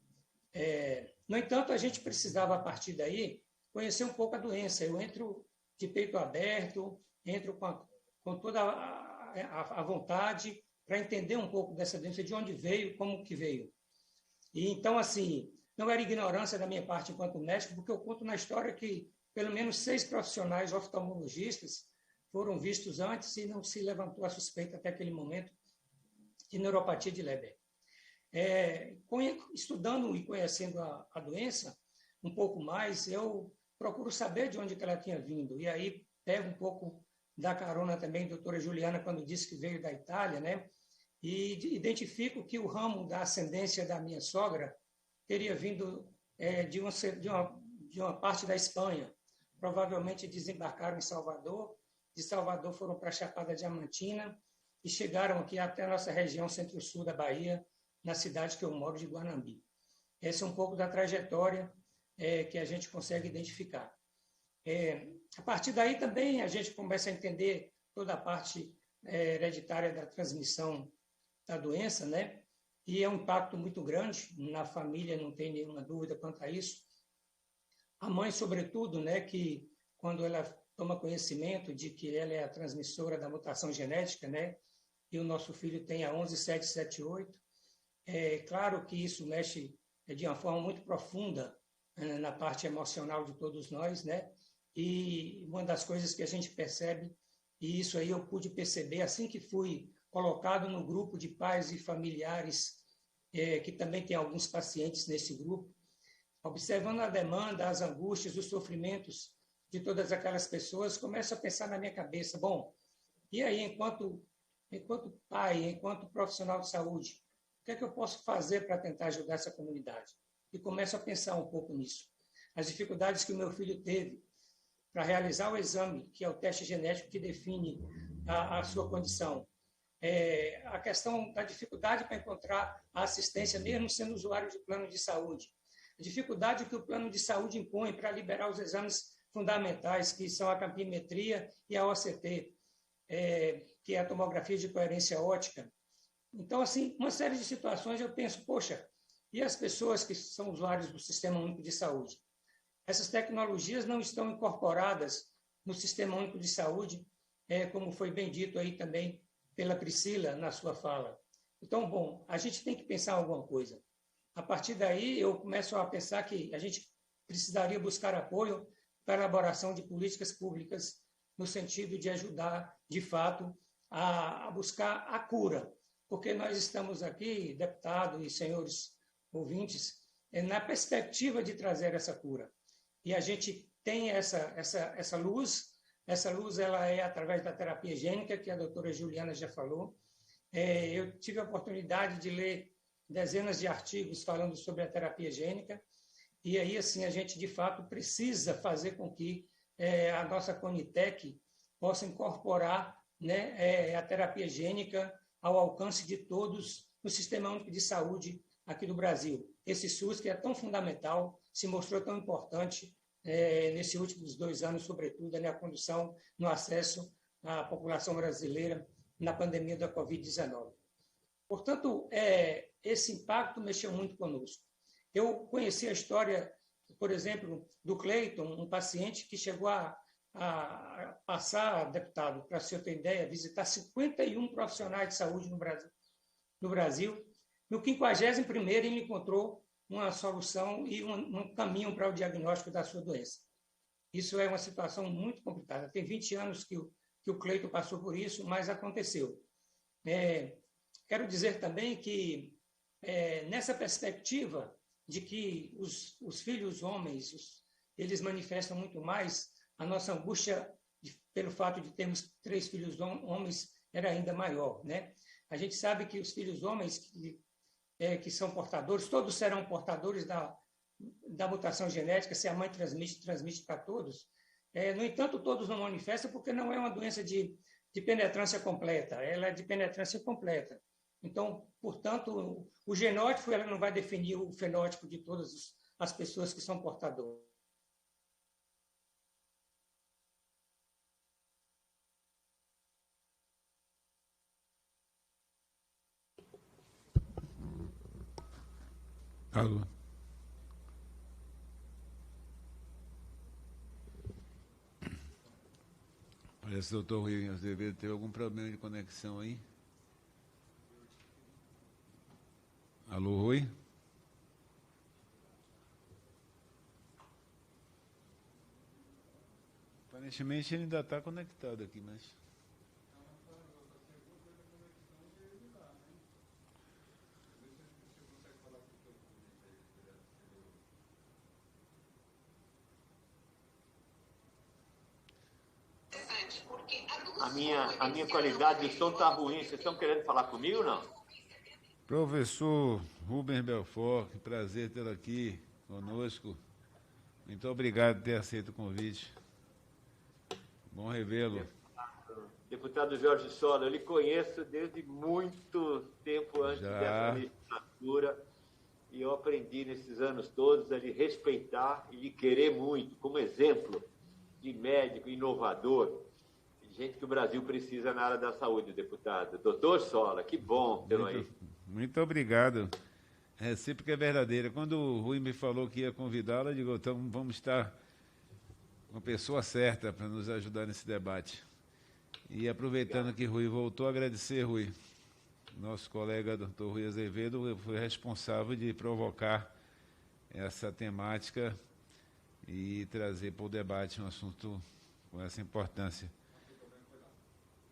No entanto, a gente precisava, a partir daí, conhecer um pouco a doença. Eu entro de peito aberto, entro com toda a vontade para entender um pouco dessa doença, de onde veio, como que veio. E então, assim, não era ignorância da minha parte enquanto médico, porque eu conto na história que pelo menos 6 profissionais oftalmologistas foram vistos antes e não se levantou a suspeita até aquele momento de neuropatia de Leber. Estudando e conhecendo a doença um pouco mais, eu procuro saber de onde que ela tinha vindo. E aí pego um pouco da carona também, doutora Juliana, quando disse que veio da Itália, né? E identifico que o ramo da ascendência da minha sogra teria vindo de uma parte da Espanha. Provavelmente desembarcaram em Salvador, de Salvador foram para a Chapada Diamantina e chegaram aqui até a nossa região centro-sul da Bahia, na cidade que eu moro, de Guanambi. Essa é um pouco da trajetória que a gente consegue identificar. A partir daí também a gente começa a entender toda a parte hereditária da transmissão da doença, né? E é um impacto muito grande na família, não tem nenhuma dúvida quanto a isso. A mãe, sobretudo, né, que quando ela toma conhecimento de que ela é a transmissora da mutação genética, né, e o nosso filho tem a 11778, é claro que isso mexe de uma forma muito profunda na parte emocional de todos nós, né? E uma das coisas que a gente percebe, e isso aí eu pude perceber assim que fui colocado no grupo de pais e familiares, que também tem alguns pacientes nesse grupo, observando a demanda, as angústias, os sofrimentos de todas aquelas pessoas, começo a pensar na minha cabeça, bom, e aí, enquanto pai, enquanto profissional de saúde, que é que eu posso fazer para tentar ajudar essa comunidade? E começo a pensar um pouco nisso. As dificuldades que o meu filho teve para realizar o exame, que é o teste genético que define a sua condição. A questão da dificuldade para encontrar a assistência, mesmo sendo usuário de plano de saúde. A dificuldade que o plano de saúde impõe para liberar os exames fundamentais, que são a campimetria e a OCT, que é a tomografia de coerência óptica. Então, assim, uma série de situações eu penso, poxa, e as pessoas que são usuários do Sistema Único de Saúde? Essas tecnologias não estão incorporadas no Sistema Único de Saúde, como foi bem dito aí também pela Priscila na sua fala. Então, bom, a gente tem que pensar alguma coisa. A partir daí, eu começo a pensar que a gente precisaria buscar apoio para a elaboração de políticas públicas no sentido de ajudar, de fato, a buscar a cura. Porque nós estamos aqui, deputado e senhores ouvintes, na perspectiva de trazer essa cura. E a gente tem essa luz ela é através da terapia gênica, que a doutora Juliana já falou. Eu tive a oportunidade de ler dezenas de artigos falando sobre a terapia gênica, e aí, assim, a gente, de fato, precisa fazer com que a nossa Conitec possa incorporar, né, a terapia gênica ao alcance de todos no Sistema Único de Saúde aqui do Brasil. Esse SUS, que é tão fundamental, se mostrou tão importante nesses últimos 2 anos, sobretudo, na condução, no acesso à população brasileira na pandemia da Covid-19. Portanto, esse impacto mexeu muito conosco. Eu conheci a história, por exemplo, do Cleiton, um paciente que chegou a passar, deputado, para você ter ideia, visitar 51 profissionais de saúde no Brasil. No 51º, ele encontrou uma solução e um caminho para o diagnóstico da sua doença. Isso é uma situação muito complicada. Tem 20 anos que o Cleiton passou por isso, mas aconteceu. Quero dizer também que, nessa perspectiva de que os filhos homens, eles manifestam muito mais, a nossa angústia pelo fato de termos 3 filhos homens era ainda maior, né? A gente sabe que os filhos homens que são portadores, todos serão portadores da mutação genética, se a mãe transmite para todos. No entanto, todos não manifestam porque não é uma doença de penetrância completa, ela é de penetrância completa. Então, portanto, o genótipo ela não vai definir o fenótipo de todas as pessoas que são portadoras. Alô. Parece que o doutor Rui Azevedo teve algum problema de conexão aí. Alô, Rui? Aparentemente ele ainda está conectado aqui, mas... A minha qualidade de som está ruim. Vocês estão querendo falar comigo ou não? Professor Rubens Belfort, que prazer tê-lo aqui conosco. Muito obrigado por ter aceito o convite. Bom revê-lo. Deputado Jorge Sola, eu lhe conheço desde muito tempo antes dessa legislatura e eu aprendi nesses anos todos a lhe respeitar e lhe querer muito, como exemplo de médico inovador, gente que o Brasil precisa na área da saúde, deputado. Doutor Sola, que bom tê-lo aí. Muito obrigado. Recíproca é verdadeira. Quando o Rui me falou que ia convidá-lo, eu digo, então vamos estar com a pessoa certa para nos ajudar nesse debate. E aproveitando que Rui voltou, agradecer, Rui. Nosso colega, doutor Rui Azevedo, foi responsável de provocar essa temática e trazer para o debate um assunto com essa importância.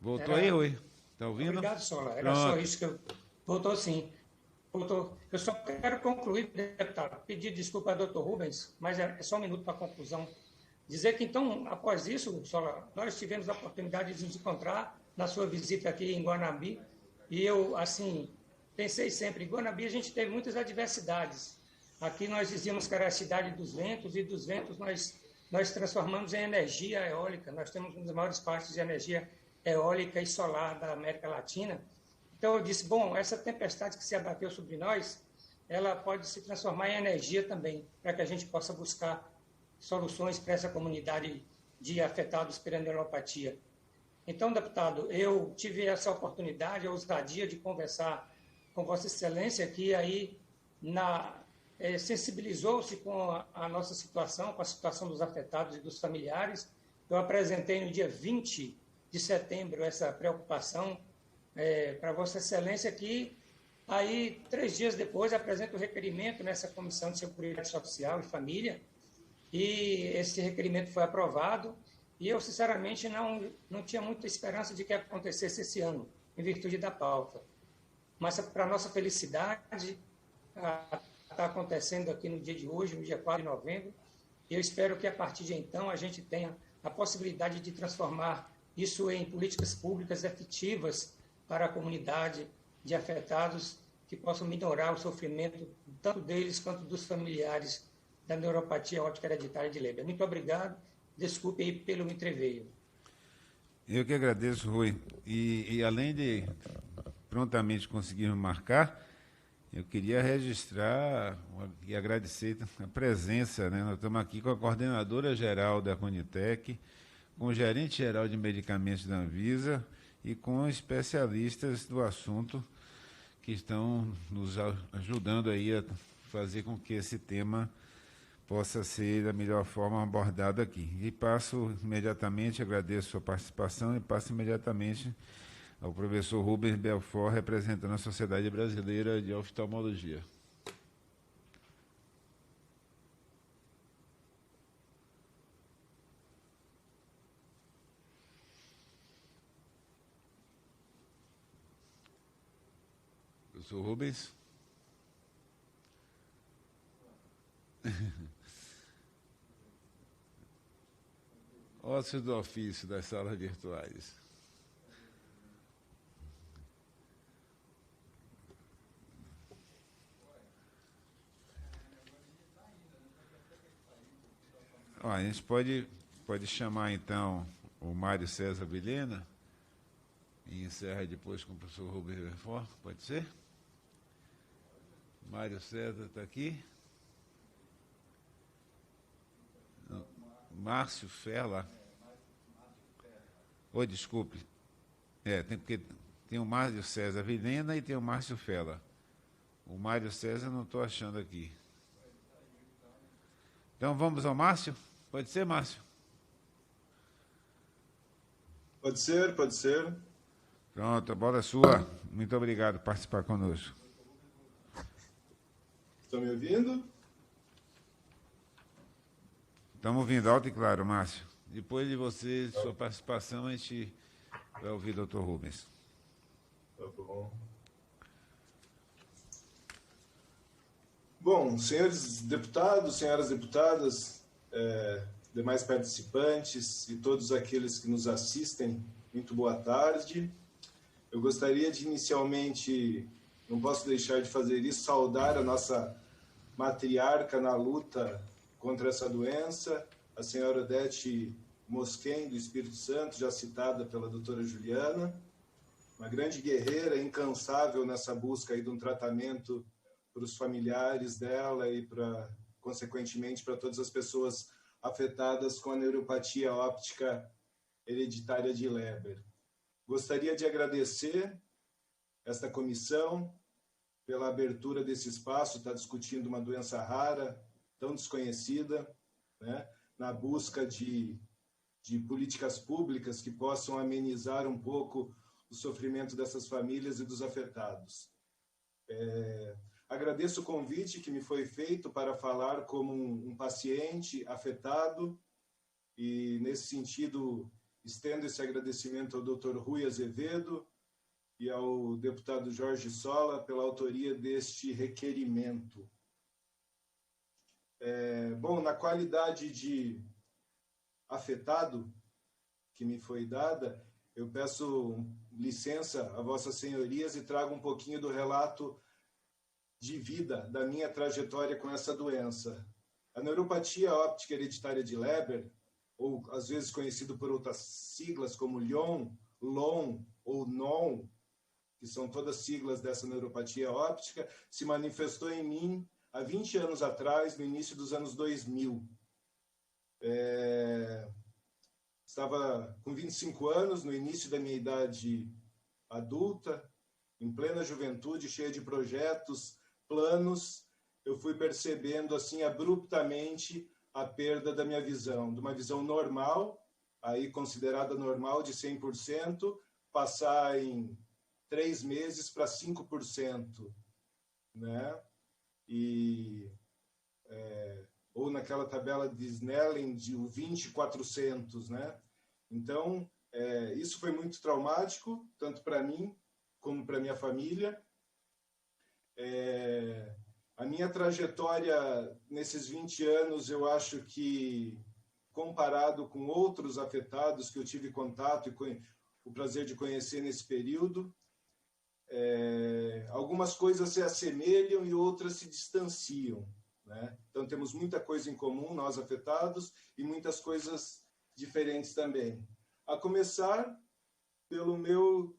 Voltou aí, Rui? Está ouvindo? Obrigado, Sola. Era só isso que eu... Voltou sim. Voltou. Eu só quero concluir, deputado, pedir desculpa ao doutor Rubens, mas é só um minuto para a conclusão. Dizer que, então, após isso, Sola, nós tivemos a oportunidade de nos encontrar na sua visita aqui em Guanambi, e eu, assim, pensei sempre, em Guanambi a gente teve muitas adversidades. Aqui nós dizíamos que era a cidade dos ventos, e dos ventos nós transformamos em energia eólica. Nós temos uma das maiores partes de energia eólica e solar da América Latina. Então eu disse, bom, essa tempestade que se abateu sobre nós, ela pode se transformar em energia também, para que a gente possa buscar soluções para essa comunidade de afetados pela neuropatia. Então, deputado, eu tive essa oportunidade, a ousadia de conversar com Vossa Excelência, que aí sensibilizou-se com a nossa situação, com a situação dos afetados e dos familiares. Eu apresentei no dia 20 de setembro essa preocupação para Vossa Excelência, que aí, 3 dias depois, apresenta o requerimento nessa Comissão de Seguridade Social e Família, e esse requerimento foi aprovado, e eu, sinceramente, não tinha muita esperança de que acontecesse esse ano, em virtude da pauta. Mas, para nossa felicidade, está acontecendo aqui no dia de hoje, no dia 4 de novembro, e eu espero que, a partir de então, a gente tenha a possibilidade de transformar isso em políticas públicas efetivas para a comunidade de afetados, que possam minorar o sofrimento tanto deles quanto dos familiares da neuropatia óptica hereditária de Leber. Muito obrigado. Desculpe aí pelo entreveio. Eu que agradeço, Rui. E além de prontamente conseguirmos marcar, eu queria registrar e agradecer a presença, né? Nós estamos aqui com a coordenadora geral da Conitec, com o gerente geral de medicamentos da Anvisa e com especialistas do assunto que estão nos ajudando aí a fazer com que esse tema possa ser da melhor forma abordado aqui. E passo imediatamente, agradeço a sua participação, e passo imediatamente ao professor Rubens Belfort, representando a Sociedade Brasileira de Oftalmologia. Professor Rubens. Ócios do ofício das salas virtuais. A gente pode chamar, então, o Mário César Vilhena e encerra depois com o professor Rubens Belfort, pode ser? Mário César está aqui. Márcio Fela. Desculpe. Porque tem o Mário César Vilhena e tem o Márcio Fela. O Mário César não estou achando aqui. Então vamos ao Márcio? Pode ser, Márcio? Pode ser, pode ser. Pronto, a bola é sua. Muito obrigado por participar conosco. Estão me ouvindo? Estamos ouvindo alto e claro, Márcio. Depois de você, sua participação, a gente vai ouvir o doutor Rubens. Tá bom. Bom, senhores deputados, senhoras deputadas, demais participantes e todos aqueles que nos assistem, muito boa tarde. Eu gostaria de, inicialmente, não posso deixar de fazer isso, saudar a nossa matriarca na luta contra essa doença, a senhora Odete Mosquen, do Espírito Santo, já citada pela doutora Juliana, uma grande guerreira, incansável nessa busca aí de um tratamento para os familiares dela e, consequentemente, para todas as pessoas afetadas com a neuropatia óptica hereditária de Leber. Gostaria de agradecer esta comissão pela abertura desse espaço, está discutindo uma doença rara, tão desconhecida, né, na busca de políticas públicas que possam amenizar um pouco o sofrimento dessas famílias e dos afetados. Agradeço o convite que me foi feito para falar como um paciente afetado e, nesse sentido, estendo esse agradecimento ao Dr. Rui Azevedo e ao deputado Jorge Sola pela autoria deste requerimento. Bom, na qualidade de afetado que me foi dada, eu peço licença a vossas senhorias e trago um pouquinho do relato de vida da minha trajetória com essa doença. A neuropatia óptica hereditária de Leber, ou às vezes conhecido por outras siglas como LON, ou NON, que são todas siglas dessa neuropatia óptica, se manifestou em mim há 20 anos atrás, no início dos anos 2000. Estava com 25 anos, no início da minha idade adulta, em plena juventude, cheia de projetos, planos, eu fui percebendo assim abruptamente a perda da minha visão, de uma visão normal, aí considerada normal de 100%, passar em 3 meses para 5%, né? Ou naquela tabela de Snellen de 20/400, né? Então, isso foi muito traumático, tanto para mim como para minha família. A minha trajetória nesses 20 anos, eu acho que, comparado com outros afetados que eu tive contato e o prazer de conhecer nesse período, algumas coisas se assemelham e outras se distanciam, né? Então, temos muita coisa em comum, nós afetados, e muitas coisas diferentes também. A começar pelo meu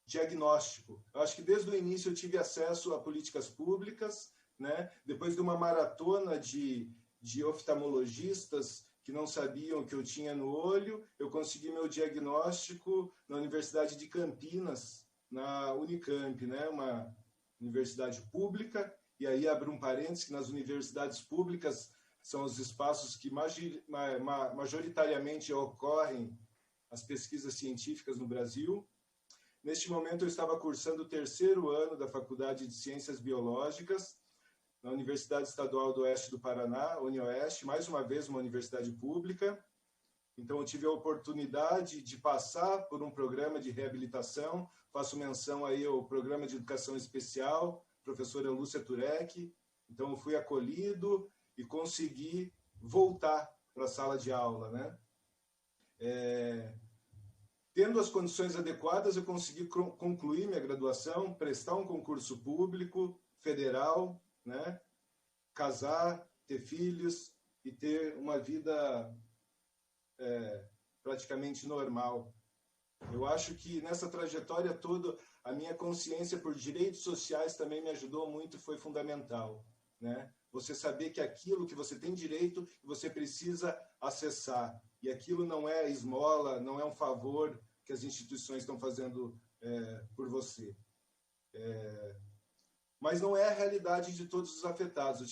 diagnóstico. Eu acho que desde o início eu tive acesso a políticas públicas, né? Depois de uma maratona de oftalmologistas que não sabiam o que eu tinha no olho, eu consegui meu diagnóstico na Universidade de Campinas, na Unicamp, né? Uma universidade pública, e aí abro um parênteses, que nas universidades públicas são os espaços que majoritariamente ocorrem as pesquisas científicas no Brasil. Neste momento eu estava cursando o 3º ano da Faculdade de Ciências Biológicas, na Universidade Estadual do Oeste do Paraná, UniOeste, mais uma vez uma universidade pública. Então, eu tive a oportunidade de passar por um programa de reabilitação, faço menção aí ao Programa de Educação Especial, professora Lúcia Turek. Então, eu fui acolhido e consegui voltar para a sala de aula, né? Tendo as condições adequadas, eu consegui concluir minha graduação, prestar um concurso público, federal, né? Casar, ter filhos e ter uma vida praticamente normal. Eu acho que nessa trajetória toda, a minha consciência por direitos sociais também me ajudou muito, foi fundamental, né? Você saber que aquilo que você tem direito, você precisa acessar. E aquilo não é esmola, não é um favor que as instituições estão fazendo por você. Mas não é a realidade de todos os afetados. Eu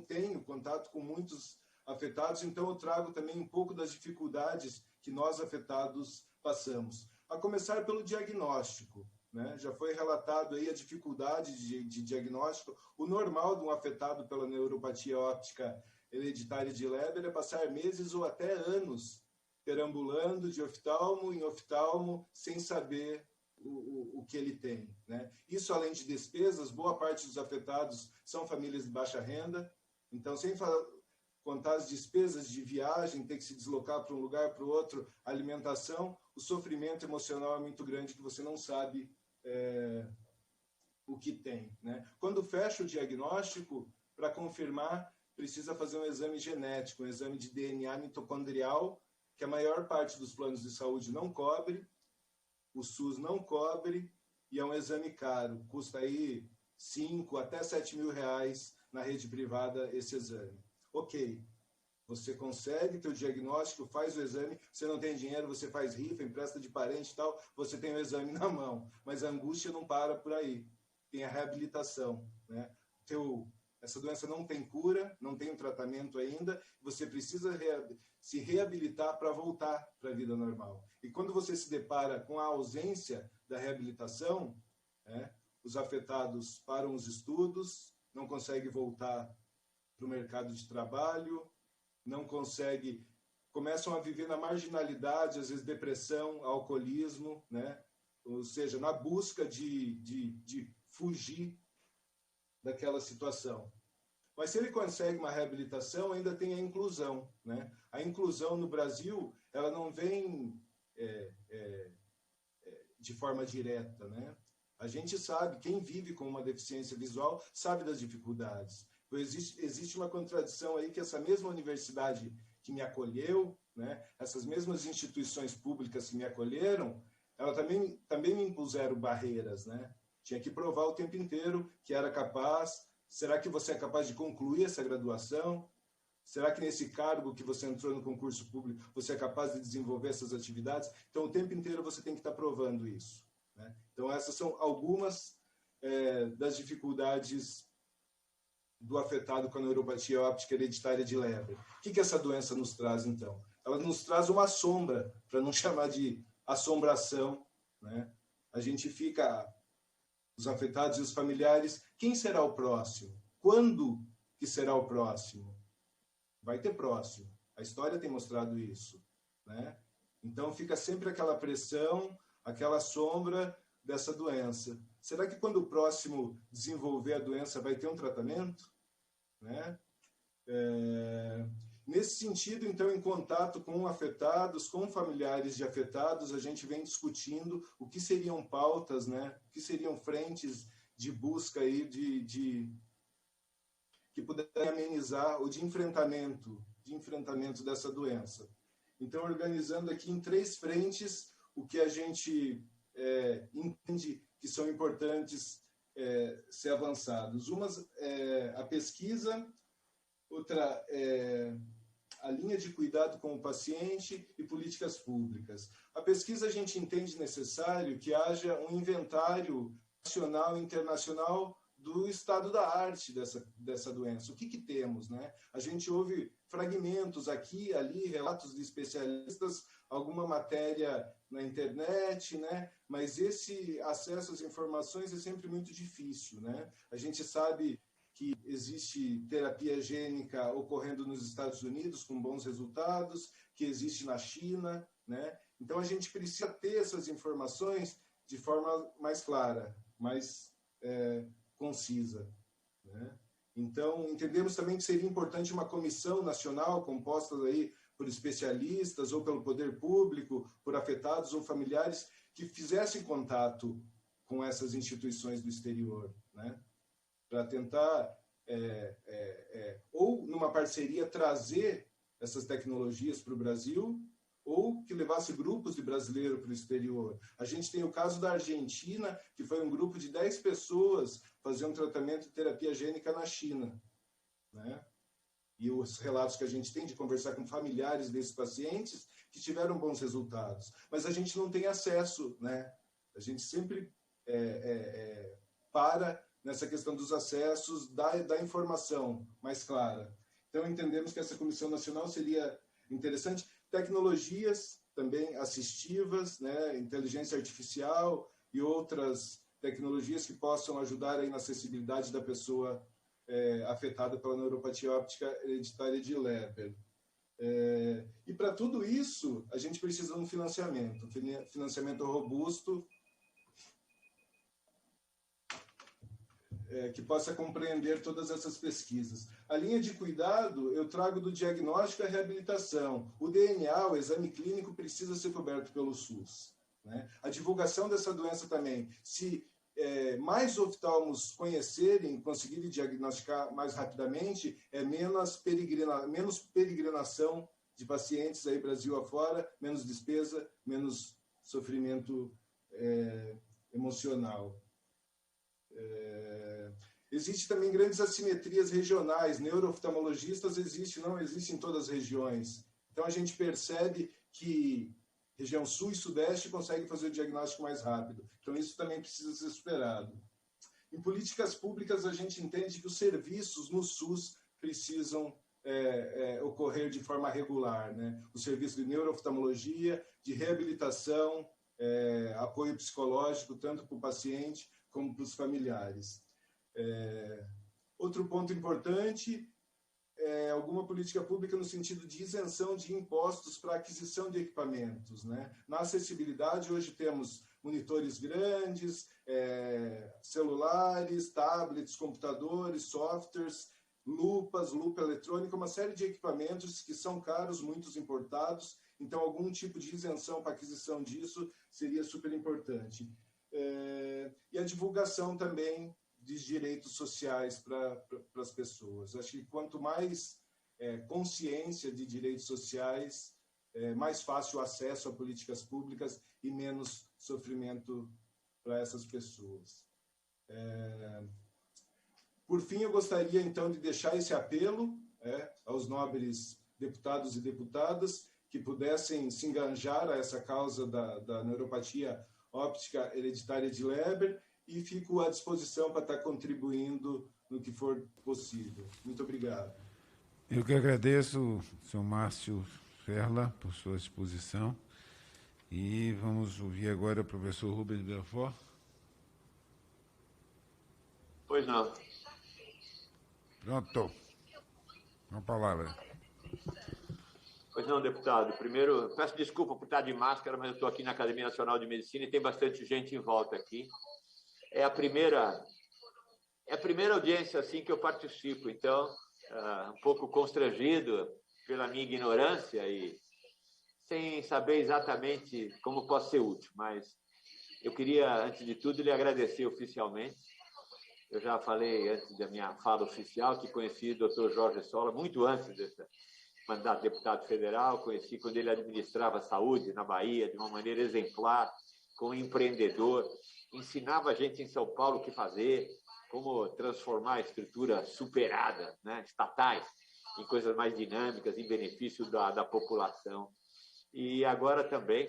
tenho contato com muitos afetados, então eu trago também um pouco das dificuldades que nós afetados passamos. A começar pelo diagnóstico, né? Já foi relatado aí a dificuldade de diagnóstico. O normal de um afetado pela neuropatia óptica hereditária de Leber é passar meses ou até anos perambulando de oftalmo em oftalmo sem saber o que ele tem, né? Isso, além de despesas, boa parte dos afetados são famílias de baixa renda, então, sem contar as despesas de viagem, ter que se deslocar para um lugar, para o outro, alimentação, o sofrimento emocional é muito grande, que você não sabe o que tem, né? Quando fecha o diagnóstico, para confirmar, precisa fazer um exame genético, um exame de DNA mitocondrial, que a maior parte dos planos de saúde não cobre, o SUS não cobre, e é um exame caro, custa aí 5 até 7 mil reais na rede privada esse exame. Ok, você consegue teu diagnóstico, faz o exame, você não tem dinheiro, você faz rifa, empresta de parente e tal, você tem o exame na mão, mas a angústia não para por aí, tem a reabilitação, né? Essa doença não tem cura, não tem um tratamento ainda, você precisa se reabilitar para voltar para a vida normal. E quando você se depara com a ausência da reabilitação, né, os afetados param os estudos, não conseguem voltar para o mercado de trabalho, começam a viver na marginalidade, às vezes depressão, alcoolismo, né? Ou seja, na busca de fugir daquela situação. Mas se ele consegue uma reabilitação, ainda tem a inclusão, né? A inclusão no Brasil, ela não vem de forma direta, né? A gente sabe, quem vive com uma deficiência visual sabe das dificuldades. Existe uma contradição aí que essa mesma universidade que me acolheu, né, essas mesmas instituições públicas que me acolheram, elas também me impuseram barreiras, né? Tinha que provar o tempo inteiro que era capaz. Será que você é capaz de concluir essa graduação? Será que nesse cargo que você entrou no concurso público, você é capaz de desenvolver essas atividades? Então, o tempo inteiro você tem que estar provando isso, né? Então, essas são algumas das dificuldades do afetado com a neuropatia óptica hereditária de Leber. O que essa doença nos traz, então? Ela nos traz uma sombra, para não chamar de assombração, né? A gente fica, os afetados e os familiares, quem será o próximo? Quando que será o próximo? Vai ter próximo. A história tem mostrado isso, né? Então fica sempre aquela pressão, aquela sombra dessa doença. Será que quando o próximo desenvolver a doença vai ter um tratamento? Né? Nesse sentido, então, em contato com afetados, com familiares de afetados, a gente vem discutindo o que seriam pautas, né? O que seriam frentes de busca aí que pudessem amenizar ou de enfrentamento dessa doença. Então, organizando aqui em 3 frentes o que a gente entende que são importantes ser avançados. Uma a pesquisa, outra a linha de cuidado com o paciente e políticas públicas. A pesquisa a gente entende necessário que haja um inventário nacional e internacional do estado da arte dessa doença. O que temos, né? A gente ouve fragmentos aqui, ali, relatos de especialistas, alguma matéria na internet, né? Mas esse acesso às informações é sempre muito difícil, né? A gente sabe que existe terapia gênica ocorrendo nos Estados Unidos com bons resultados, que existe na China, né? Então a gente precisa ter essas informações de forma mais clara, mais concisa, né? Então, entendemos também que seria importante uma comissão nacional composta aí por especialistas ou pelo poder público, por afetados ou familiares que fizessem contato com essas instituições do exterior, né? Para tentar, ou numa parceria, trazer essas tecnologias para o Brasil, ou que levasse grupos de brasileiros para o exterior. A gente tem o caso da Argentina, que foi um grupo de 10 pessoas fazer um tratamento de terapia gênica na China, né? E os relatos que a gente tem de conversar com familiares desses pacientes que tiveram bons resultados. Mas a gente não tem acesso, né? A gente sempre para nessa questão dos acessos, da informação mais clara. Então, entendemos que essa Comissão Nacional seria interessante. Tecnologias também assistivas, né? Inteligência artificial e outras tecnologias que possam ajudar aí na acessibilidade da pessoa afetada pela neuropatia óptica hereditária de Leber. E para tudo isso, a gente precisa de um financiamento robusto, que possa compreender todas essas pesquisas. A linha de cuidado eu trago do diagnóstico à reabilitação. O DNA, o exame clínico, precisa ser coberto pelo SUS, né? A divulgação dessa doença também. Se mais oftalmos conhecerem, conseguirem diagnosticar mais rapidamente, menos peregrinação de pacientes aí Brasil afora, menos despesa, menos sofrimento emocional. Existem também grandes assimetrias regionais. Neurooftalmologistas não existem em todas as regiões. Então, a gente percebe que região sul e sudeste consegue fazer o diagnóstico mais rápido. Então, isso também precisa ser superado. Em políticas públicas, a gente entende que os serviços no SUS precisam ocorrer de forma regular, né? O serviço de neurooftalmologia, de reabilitação, apoio psicológico, tanto para o paciente como para os familiares. Outro ponto importante é alguma política pública no sentido de isenção de impostos para aquisição de equipamentos, né? Na acessibilidade, hoje temos monitores grandes, celulares, tablets, computadores, softwares, lupa eletrônica, uma série de equipamentos que são caros, muitos importados, Então, algum tipo de isenção para aquisição disso seria super importante. E a divulgação também dos direitos sociais para as pessoas. Acho que quanto mais consciência de direitos sociais, mais fácil o acesso a políticas públicas e menos sofrimento para essas pessoas. Por fim, eu gostaria, então, de deixar esse apelo aos nobres deputados e deputadas que pudessem se enganjar a essa causa da neuropatia óptica hereditária de Leber, e fico à disposição para estar contribuindo no que for possível. Muito obrigado. Eu que agradeço, senhor Márcio Ferla, por sua exposição. E vamos ouvir agora o professor Rubens Belfort. Pois não. Pronto. Uma palavra. Pois não, deputado. Primeiro, peço desculpa por estar de máscara, mas eu estou aqui na Academia Nacional de Medicina e tem bastante gente em volta aqui. É a primeira audiência assim que eu participo, então, um pouco constrangido pela minha ignorância e sem saber exatamente como posso ser útil, mas eu queria, antes de tudo, lhe agradecer oficialmente. Eu já falei antes da minha fala oficial que conheci o Dr. Jorge Sola muito antes desse mandato de deputado federal, conheci quando ele administrava a saúde na Bahia de uma maneira exemplar, como empreendedor, ensinava a gente em São Paulo o que fazer, como transformar a estrutura superada, né, estatais, em coisas mais dinâmicas, em benefício da população. E agora também,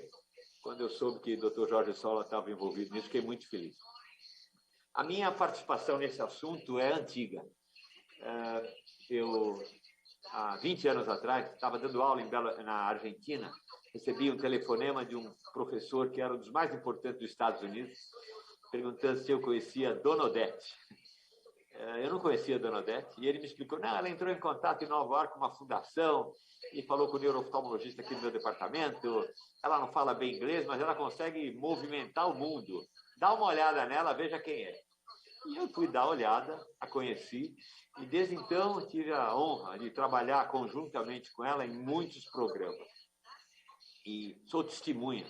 quando eu soube que o Dr. Jorge Sola estava envolvido nisso, fiquei muito feliz. A minha participação nesse assunto é antiga. Eu, há 20 anos atrás, estava dando aula na Argentina, recebi um telefonema de um professor que era um dos mais importantes dos Estados Unidos, perguntando se eu conhecia Dona Odete. Eu não conhecia a Dona Odete, e ele me explicou, não, ela entrou em contato em Nova York com uma fundação e falou com o neurooftalmologista aqui do meu departamento, ela não fala bem inglês, mas ela consegue movimentar o mundo. Dá uma olhada nela, veja quem é. E eu fui dar uma olhada, a conheci, e desde então tive a honra de trabalhar conjuntamente com ela em muitos programas. E sou testemunha,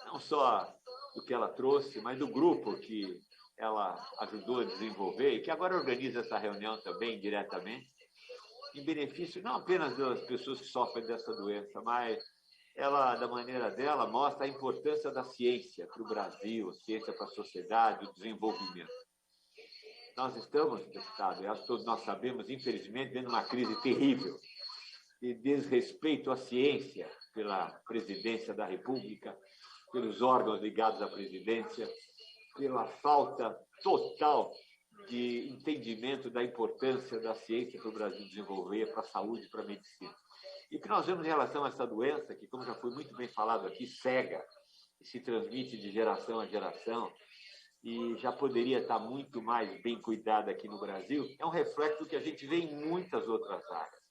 não só do que ela trouxe, mas do grupo que ela ajudou a desenvolver e que agora organiza essa reunião também diretamente, em benefício não apenas das pessoas que sofrem dessa doença, mas ela, da maneira dela, mostra a importância da ciência para o Brasil, a ciência para a sociedade, o desenvolvimento. Nós estamos, deputado, e acho que todos nós sabemos, infelizmente, vendo uma crise terrível de desrespeito à ciência pela presidência da República, pelos órgãos ligados à presidência, pela falta total de entendimento da importância da ciência para o Brasil desenvolver, para a saúde, para a medicina. E o que nós vemos em relação a essa doença, que, como já foi muito bem falado aqui, cega, e se transmite de geração a geração, e já poderia estar muito mais bem cuidada aqui no Brasil, é um reflexo do que a gente vê em muitas outras áreas.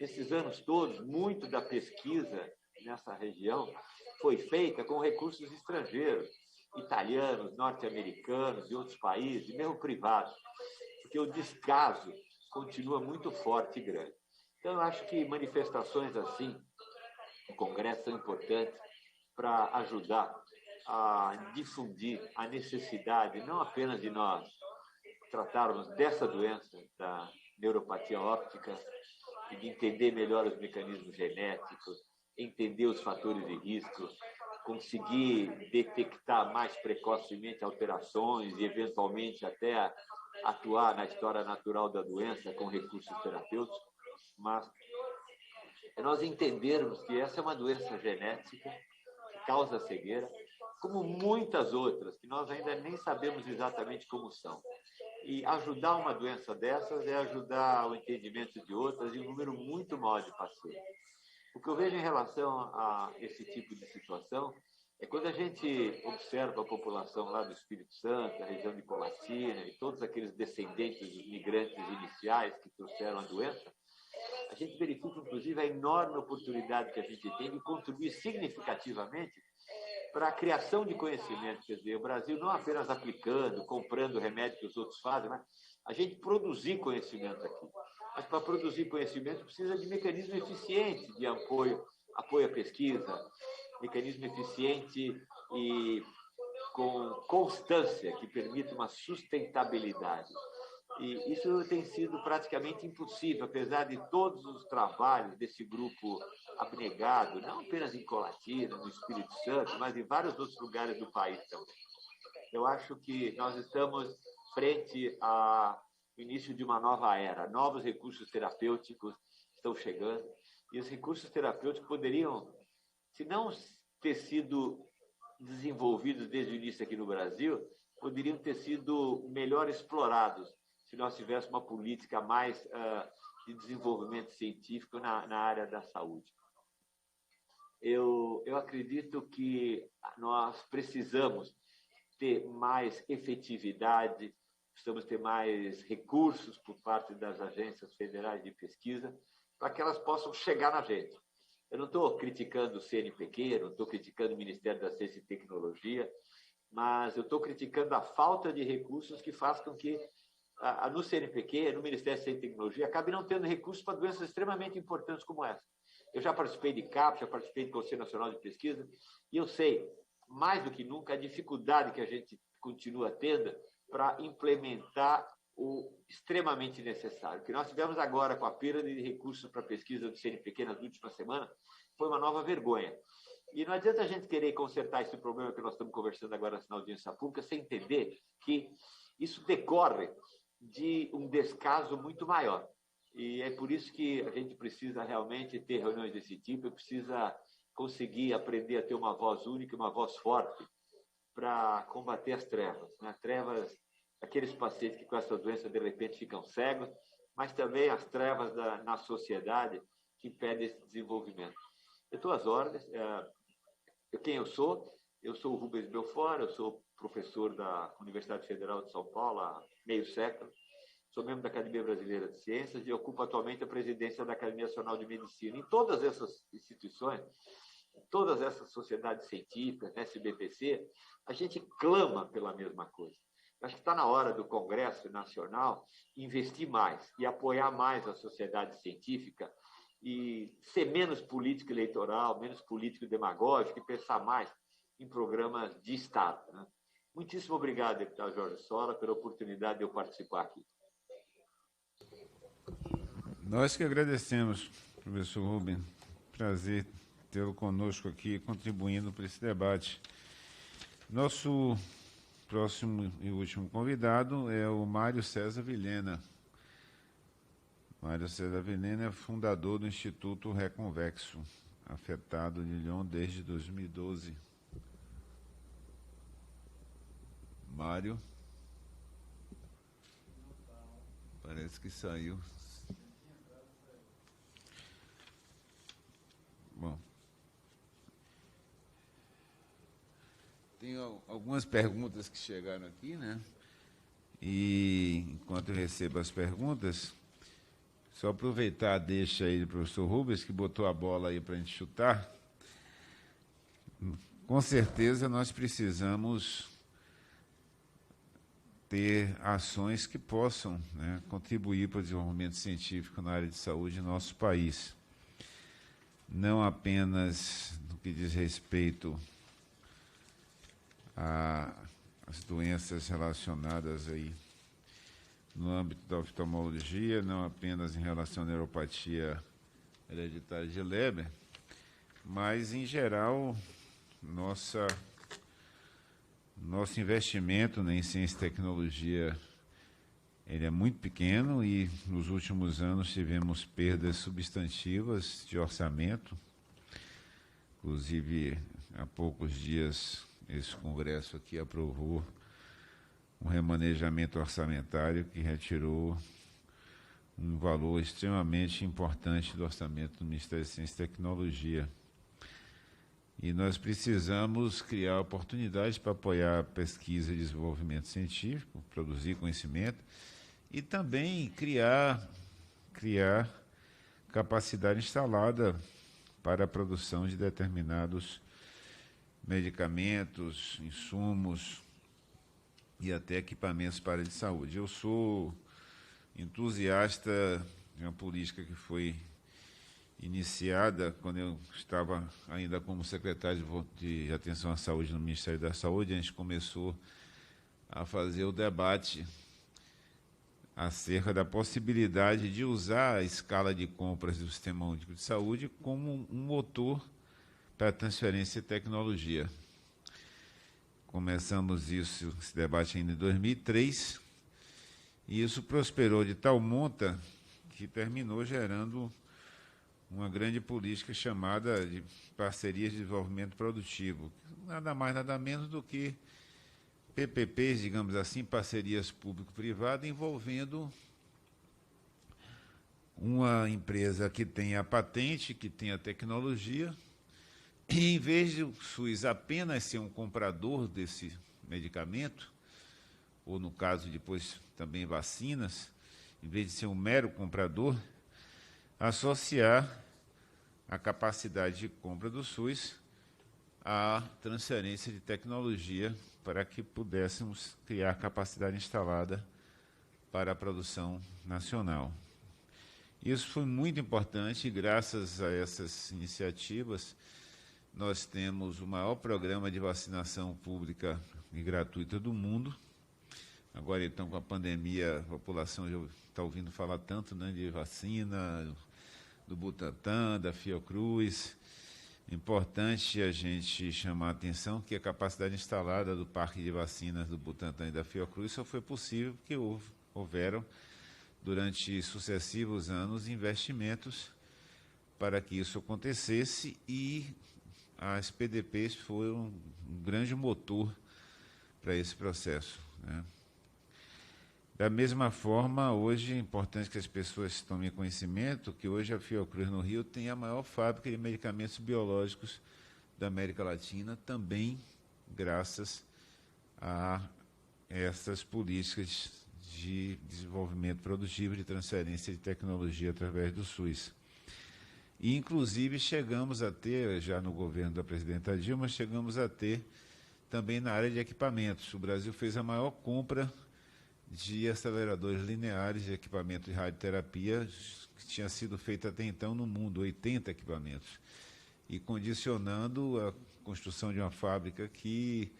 Esses anos todos, muito da pesquisa nessa região foi feita com recursos estrangeiros, italianos, norte-americanos e outros países, e mesmo privados, porque o descaso continua muito forte e grande. Então, eu acho que manifestações assim no Congresso são importantes para ajudar a difundir a necessidade, não apenas de nós tratarmos dessa doença, da neuropatia óptica, e de entender melhor os mecanismos genéticos, entender os fatores de risco, conseguir detectar mais precocemente alterações e, eventualmente, até atuar na história natural da doença com recursos terapêuticos, mas nós entendermos que essa é uma doença genética que causa cegueira, como muitas outras, que nós ainda nem sabemos exatamente como são. E ajudar uma doença dessas é ajudar o entendimento de outras e um número muito maior de pacientes. O que eu vejo em relação a esse tipo de situação é quando a gente observa a população lá do Espírito Santo, a região de Colatina e todos aqueles descendentes dos migrantes iniciais que trouxeram a doença, a gente verifica, inclusive, a enorme oportunidade que a gente tem de contribuir significativamente para a criação de conhecimento. Quer dizer, o Brasil não apenas aplicando, comprando remédio que os outros fazem, mas a gente produzir conhecimento aqui. Mas para produzir conhecimento precisa de mecanismo eficiente de apoio apoio à pesquisa, mecanismo eficiente e com constância, que permita uma sustentabilidade. E isso tem sido praticamente impossível, apesar de todos os trabalhos desse grupo abnegado, não apenas em Colatina, no Espírito Santo, mas em vários outros lugares do país também. Eu acho que nós estamos frente ao início de uma nova era. Novos recursos terapêuticos estão chegando, e os recursos terapêuticos poderiam, se não ter sido desenvolvidos desde o início aqui no Brasil, poderiam ter sido melhor explorados se nós tivéssemos uma política mais de desenvolvimento científico na área da saúde. Eu acredito que nós precisamos ter mais efetividade, precisamos ter mais recursos por parte das agências federais de pesquisa para que elas possam chegar na gente. Eu não estou criticando o CNPq, não estou criticando o Ministério da Ciência e Tecnologia, mas eu estou criticando a falta de recursos que faz com que no CNPq, no Ministério da Ciência e Tecnologia, acabe não tendo recursos para doenças extremamente importantes como essa. Eu já participei de CAP, já participei do Conselho Nacional de Pesquisa, e eu sei, mais do que nunca, a dificuldade que a gente continua tendo para implementar o extremamente necessário. O que nós tivemos agora com a perda de recursos para pesquisa do CNPq nas últimas semanas foi uma nova vergonha. E não adianta a gente querer consertar esse problema que nós estamos conversando agora na audiência pública sem entender que isso decorre de um descaso muito maior. E é por isso que a gente precisa realmente ter reuniões desse tipo, precisa conseguir aprender a ter uma voz única, uma voz forte para combater as trevas. Né? Trevas, aqueles pacientes que com essa doença de repente ficam cegos, mas também as trevas na sociedade que impedem esse desenvolvimento. Eu estou às ordens. Quem eu sou? Eu sou o Rubens Belfort, eu sou professor da Universidade Federal de São Paulo há meio século, sou membro da Academia Brasileira de Ciências e ocupo atualmente a presidência da Academia Nacional de Medicina. Em todas essas instituições, em todas essas sociedades científicas, SBPC, a gente clama pela mesma coisa. Acho que está na hora do Congresso Nacional investir mais e apoiar mais a sociedade científica e ser menos político eleitoral, menos político demagógico e pensar mais em programas de Estado. Né? Muitíssimo obrigado, deputado Jorge Sola, pela oportunidade de eu participar aqui. Nós que agradecemos, professor Rubens. Prazer tê-lo conosco aqui, contribuindo para esse debate. Nosso próximo e último convidado é o Mário César Vilhena. Mário César Vilhena é fundador do Instituto Reconvexo, afetado de Lyon desde 2012. Mário. Parece que saiu. Bom. Tem algumas perguntas que chegaram aqui, né? E enquanto eu recebo as perguntas, só aproveitar a deixa aí do professor Rubens, que botou a bola aí para a gente chutar. Com certeza nós precisamos ter ações que possam, né, contribuir para o desenvolvimento científico na área de saúde no nosso país. Não apenas no que diz respeito às doenças relacionadas aí no âmbito da oftalmologia, não apenas em relação à neuropatia hereditária de Leber, mas, em geral, nosso investimento em ciência e tecnologia ele é muito pequeno e, nos últimos anos, tivemos perdas substantivas de orçamento. Inclusive, há poucos dias, esse Congresso aqui aprovou um remanejamento orçamentário que retirou um valor extremamente importante do orçamento do Ministério da Ciência e Tecnologia. E nós precisamos criar oportunidades para apoiar a pesquisa e desenvolvimento científico, produzir conhecimento e também criar capacidade instalada para a produção de determinados medicamentos, insumos e até equipamentos para a área de saúde. Eu sou entusiasta de uma política que foi iniciada quando eu estava ainda como secretário de Atenção à Saúde no Ministério da Saúde. A gente começou a fazer o debate acerca da possibilidade de usar a escala de compras do Sistema Único de Saúde como um motor para a transferência de tecnologia. Começamos esse debate ainda em 2003, e isso prosperou de tal monta que terminou gerando uma grande política chamada de Parcerias de Desenvolvimento Produtivo, nada mais, nada menos do que PPPs, digamos assim, parcerias público-privadas, envolvendo uma empresa que tem a patente, que tem a tecnologia, e em vez de o SUS apenas ser um comprador desse medicamento, ou no caso depois também vacinas, em vez de ser um mero comprador, associar a capacidade de compra do SUS à transferência de tecnologia para que pudéssemos criar capacidade instalada para a produção nacional. Isso foi muito importante, e graças a essas iniciativas, nós temos o maior programa de vacinação pública e gratuita do mundo. Agora, então, com a pandemia, a população já está ouvindo falar tanto, né, de vacina, do Butantan, da Fiocruz. Importante a gente chamar a atenção que a capacidade instalada do parque de vacinas do Butantan e da Fiocruz só foi possível porque houveram, durante sucessivos anos, investimentos para que isso acontecesse, e as PDPs foram um grande motor para esse processo, né? Da mesma forma, hoje é importante que as pessoas tomem conhecimento que hoje a Fiocruz no Rio tem a maior fábrica de medicamentos biológicos da América Latina, também graças a essas políticas de desenvolvimento produtivo, de transferência de tecnologia através do SUS. E, inclusive, chegamos a ter, já no governo da presidenta Dilma, chegamos a ter também na área de equipamentos. O Brasil fez a maior compra de aceleradores lineares de equipamento de radioterapia que tinha sido feita até então no mundo, 80 equipamentos, e condicionando a construção de uma fábrica que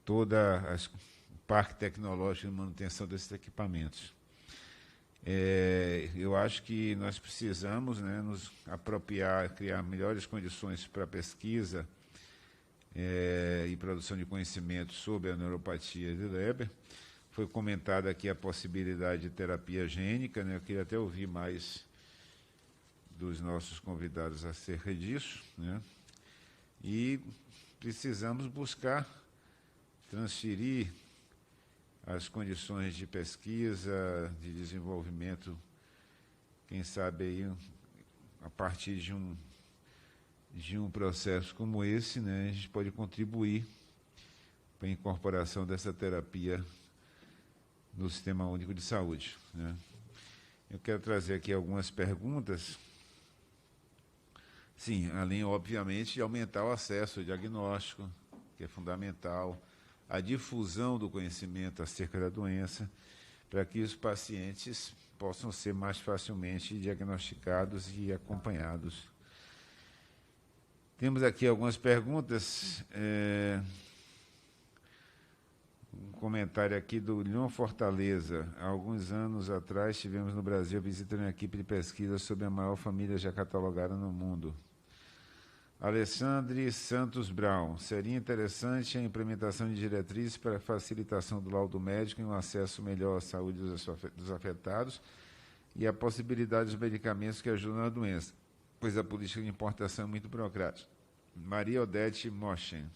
todo o parque tecnológico de manutenção desses equipamentos. Eu acho que nós precisamos, né, nos apropriar, criar melhores condições para pesquisa e produção de conhecimento sobre a neuropatia de Leber. Foi comentada aqui a possibilidade de terapia gênica, né? Eu queria até ouvir mais dos nossos convidados acerca disso, né? E precisamos buscar transferir as condições de pesquisa, de desenvolvimento, quem sabe aí, a partir de um processo como esse, né, a gente pode contribuir para a incorporação dessa terapia no Sistema Único de Saúde, né? Eu quero trazer aqui algumas perguntas. Sim, além, obviamente, de aumentar o acesso ao diagnóstico, que é fundamental, a difusão do conhecimento acerca da doença, para que os pacientes possam ser mais facilmente diagnosticados e acompanhados. Temos aqui algumas perguntas. Um comentário aqui do Leon Fortaleza. Há alguns anos atrás, tivemos no Brasil a visita de uma equipe de pesquisa sobre a maior família já catalogada no mundo. Alessandre Santos Brown. Seria interessante a implementação de diretrizes para a facilitação do laudo médico e um acesso melhor à saúde dos afetados e a possibilidade dos medicamentos que ajudam na doença, pois a política de importação é muito burocrática. Maria Odete Moschen.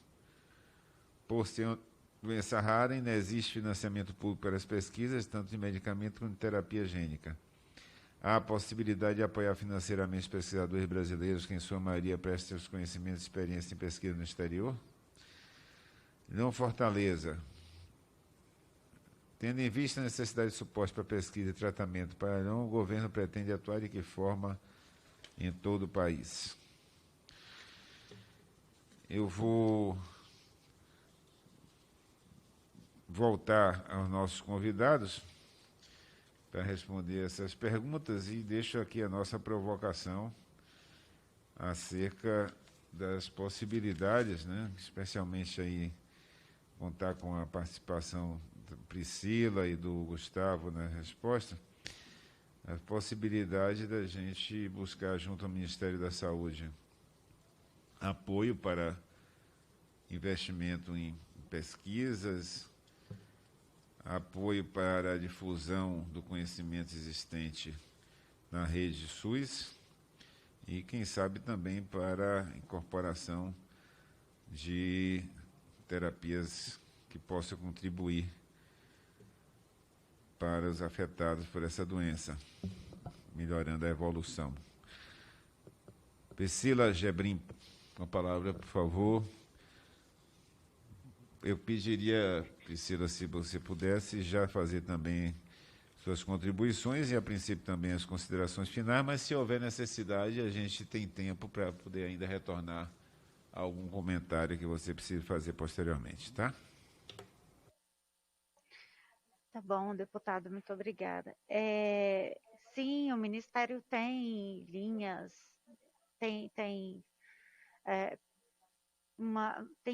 Por ser doença rara, ainda existe financiamento público para as pesquisas, tanto de medicamento quanto de terapia gênica. Há a possibilidade de apoiar financeiramente os pesquisadores brasileiros, que em sua maioria prestam seus conhecimentos e experiência em pesquisa no exterior? Não Fortaleza. Tendo em vista a necessidade de suporte para pesquisa e tratamento para não, o governo pretende atuar de que forma em todo o país? Eu vou voltar aos nossos convidados para responder essas perguntas e deixo aqui a nossa provocação acerca das possibilidades, né? Especialmente aí contar com a participação da Priscila e do Gustavo na resposta, a possibilidade da gente buscar junto ao Ministério da Saúde apoio para investimento em pesquisas, apoio para a difusão do conhecimento existente na rede SUS e, quem sabe, também para a incorporação de terapias que possam contribuir para os afetados por essa doença, melhorando a evolução. Priscila Gebrim, com a palavra, por favor. Eu pediria, Priscila, se você pudesse já fazer também suas contribuições e, a princípio, também as considerações finais, mas, se houver necessidade, a gente tem tempo para poder ainda retornar a algum comentário que você precise fazer posteriormente, tá? Tá bom, deputado, muito obrigada. Sim, o Ministério tem linhas, tem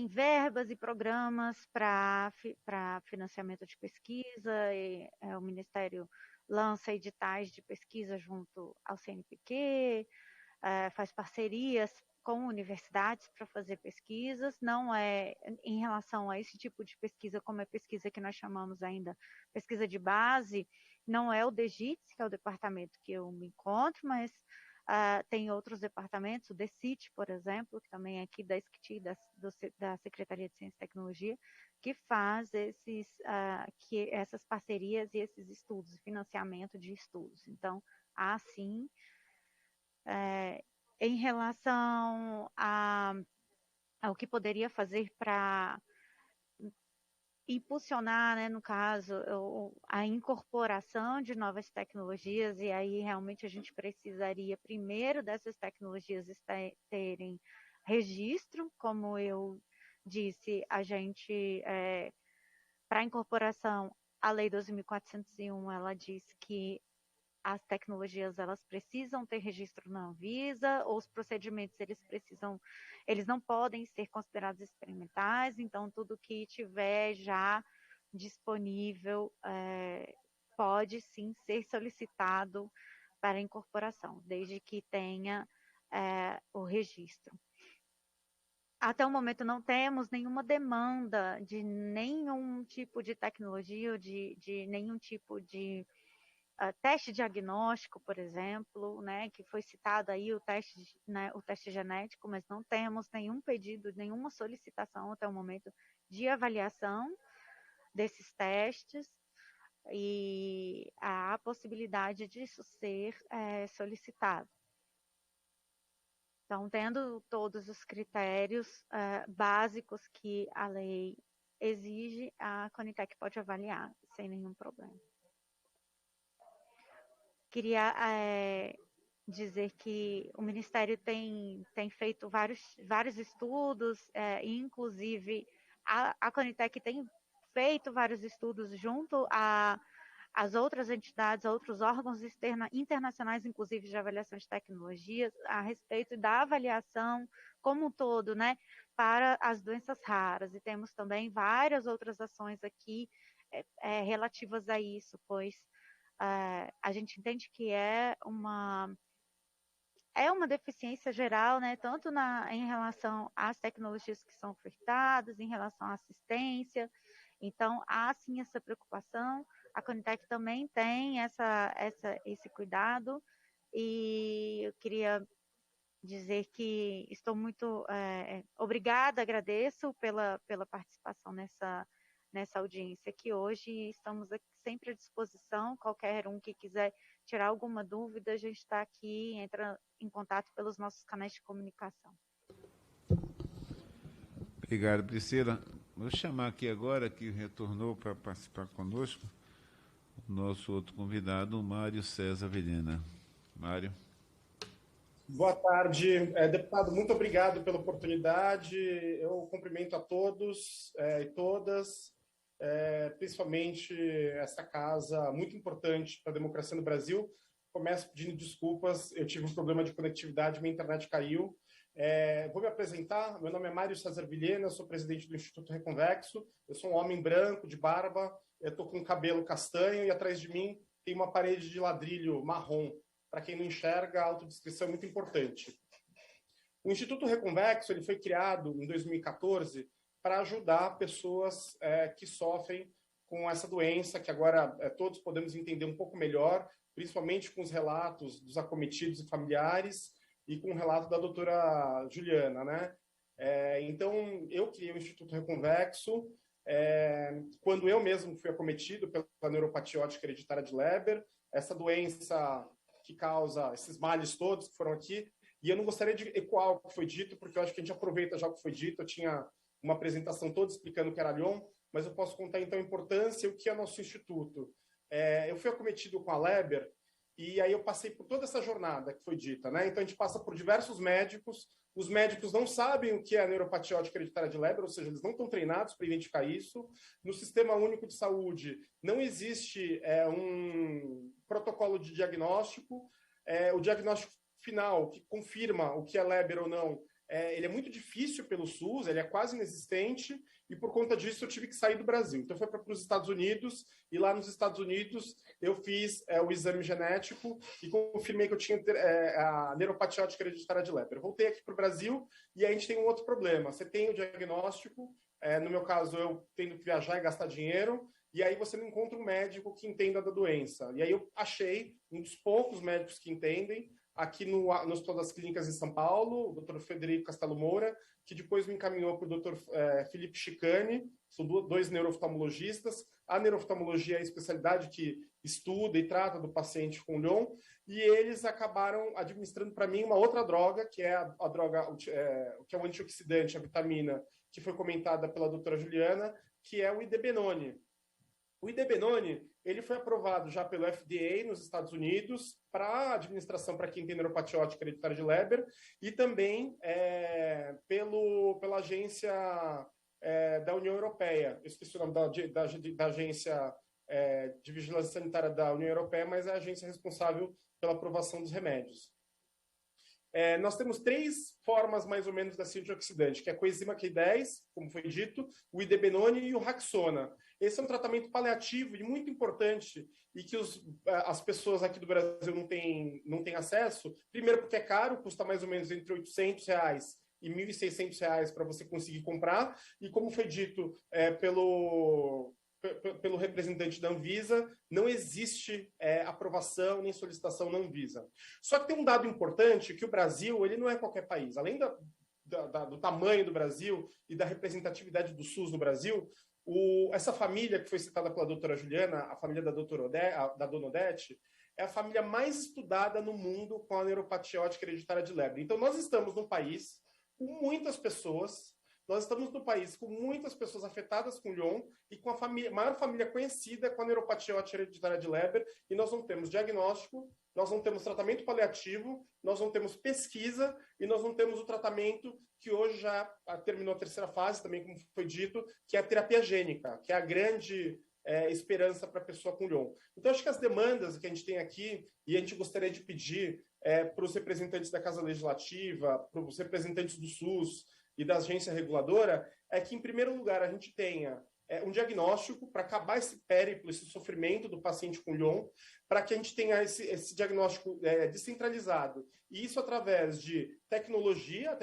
verbas e programas para financiamento de pesquisa, o Ministério lança editais de pesquisa junto ao CNPq, faz parcerias com universidades para fazer pesquisas, não é em relação a esse tipo de pesquisa, como é pesquisa que nós chamamos ainda pesquisa de base, não é o DEGITS, que é o departamento que eu me encontro, mas tem outros departamentos, o DECIT, por exemplo, que também é aqui da SCTI, da Secretaria de Ciência e Tecnologia, que faz essas parcerias e esses estudos, financiamento de estudos. Então, há sim, em relação ao que poderia fazer para impulsionar, né, no caso, a incorporação de novas tecnologias, e aí realmente a gente precisaria primeiro dessas tecnologias terem registro, como eu disse, a gente, para a incorporação, a Lei 12.401, ela diz que as tecnologias elas precisam ter registro na Anvisa, ou os procedimentos eles não podem ser considerados experimentais, então tudo que tiver já disponível pode sim ser solicitado para incorporação, desde que tenha o registro. Até o momento não temos nenhuma demanda de nenhum tipo de tecnologia ou de nenhum tipo de teste diagnóstico, por exemplo, né, que foi citado aí o teste genético, mas não temos nenhum pedido, nenhuma solicitação até o momento de avaliação desses testes, e há a possibilidade disso ser solicitado. Então, tendo todos os critérios básicos que a lei exige, a Conitec pode avaliar sem nenhum problema. Queria dizer que o Ministério tem feito vários estudos, inclusive a Conitec tem feito vários estudos junto às outras entidades, a outros órgãos internacionais, inclusive de avaliação de tecnologias, a respeito da avaliação como um todo, né, para as doenças raras. E temos também várias outras ações aqui relativas a isso, pois a gente entende que é uma deficiência geral, né, tanto em relação às tecnologias que são ofertadas, em relação à assistência. Então, há sim essa preocupação. A Conitec também tem esse cuidado, e eu queria dizer que estou muito obrigada, agradeço pela participação nessa audiência aqui hoje, e estamos aqui sempre à disposição. Qualquer um que quiser tirar alguma dúvida, a gente está aqui, entra em contato pelos nossos canais de comunicação. Obrigado, Priscila. Vou chamar aqui agora, que retornou para participar conosco, o nosso outro convidado, o Mário César Vilhena. Mário. Boa tarde, deputado, muito obrigado pela oportunidade. Eu cumprimento a todos e todas, principalmente esta casa muito importante para a democracia no Brasil, Começo pedindo desculpas, eu tive um problema de conectividade, minha internet caiu. Vou me apresentar, meu nome é Mário César Vilhena, eu sou presidente do Instituto Reconvexo, eu sou um homem branco, de barba, eu estou com cabelo castanho e atrás de mim tem uma parede de ladrilho marrom. Para quem não enxerga, a autodescrição é muito importante. O Instituto Reconvexo ele foi criado em 2014 para ajudar pessoas que sofrem com essa doença, que agora todos podemos entender um pouco melhor, principalmente com os relatos dos acometidos e familiares e com o relato da doutora Juliana, né? Então, eu criei o Instituto Reconvexo quando eu mesmo fui acometido pela neuropatia óptica hereditária de Leber, essa doença que causa esses males todos que foram aqui, e eu não gostaria de ecoar o que foi dito, porque eu acho que a gente aproveita já o que foi dito, eu tinha uma apresentação toda explicando o que era Lyon, mas eu posso contar então a importância e o que é nosso instituto. Eu fui acometido com a Leber, e aí eu passei por toda essa jornada que foi dita, né? Então a gente passa por diversos médicos, os médicos não sabem o que é a neuropatia óptica hereditária de Leber, ou seja, eles não estão treinados para identificar isso. No Sistema Único de Saúde não existe um protocolo de diagnóstico, o diagnóstico final, que confirma o que é Leber ou não, ele é muito difícil pelo SUS, ele é quase inexistente, e por conta disso eu tive que sair do Brasil. Então foi para os Estados Unidos, e lá nos Estados Unidos eu fiz o exame genético e confirmei que eu tinha a neuropatia óptica hereditária de Leber. Voltei aqui para o Brasil, e aí a gente tem um outro problema. Você tem o diagnóstico, no meu caso eu tendo que viajar e gastar dinheiro, e aí você não encontra um médico que entenda da doença. E aí eu achei um dos poucos médicos que entendem, aqui no Hospital das Clínicas em São Paulo, o Dr. Federico Castelo Moura, que depois me encaminhou para o Dr. Felipe Chicane, são dois neuroftalmologistas. A neuroftalmologia é a especialidade que estuda e trata do paciente com Lyon, e eles acabaram administrando para mim uma outra droga, que é a droga, que é o antioxidante, a vitamina, que foi comentada pela doutora Juliana, que é o Idebenone. O Idebenone, ele foi aprovado já pelo FDA nos Estados Unidos para administração para quem tem neuropatia óptica hereditária de Leber e também pela agência da União Europeia. Eu esqueci o nome da agência de vigilância sanitária da União Europeia, mas é a agência responsável pela aprovação dos remédios. Nós temos 3 formas, mais ou menos, desse antioxidante, que é a coenzima Q10, como foi dito, o Idebenone e o Raxona. Esse é um tratamento paliativo e muito importante e que as pessoas aqui do Brasil não têm acesso, primeiro porque é caro, custa mais ou menos entre R$800 e R$1.600 para você conseguir comprar, e como foi dito pelo representante da Anvisa, não existe aprovação nem solicitação na Anvisa. Só que tem um dado importante, que o Brasil ele não é qualquer país. Além do tamanho do Brasil e da representatividade do SUS no Brasil, essa família que foi citada pela doutora Juliana, a família da dona Odete, é a família mais estudada no mundo com a neuropatia óptica hereditária de Leber. Então, nós estamos num país com muitas pessoas. Nós estamos no país com muitas pessoas afetadas com Lyon e com a maior família conhecida com a neuropatia óptica hereditária de Leber, e nós não temos diagnóstico, nós não temos tratamento paliativo, nós não temos pesquisa e nós não temos o tratamento que hoje já terminou a 3ª fase, também como foi dito, que é a terapia gênica, que é a grande esperança para a pessoa com Lyon. Então, acho que as demandas que a gente tem aqui, e a gente gostaria de pedir para os representantes da Casa Legislativa, para os representantes do SUS, e da agência reguladora, é que, em primeiro lugar, a gente tenha um diagnóstico para acabar esse périplo, esse sofrimento do paciente com Lyon, para que a gente tenha esse diagnóstico descentralizado. E isso através de tecnologia,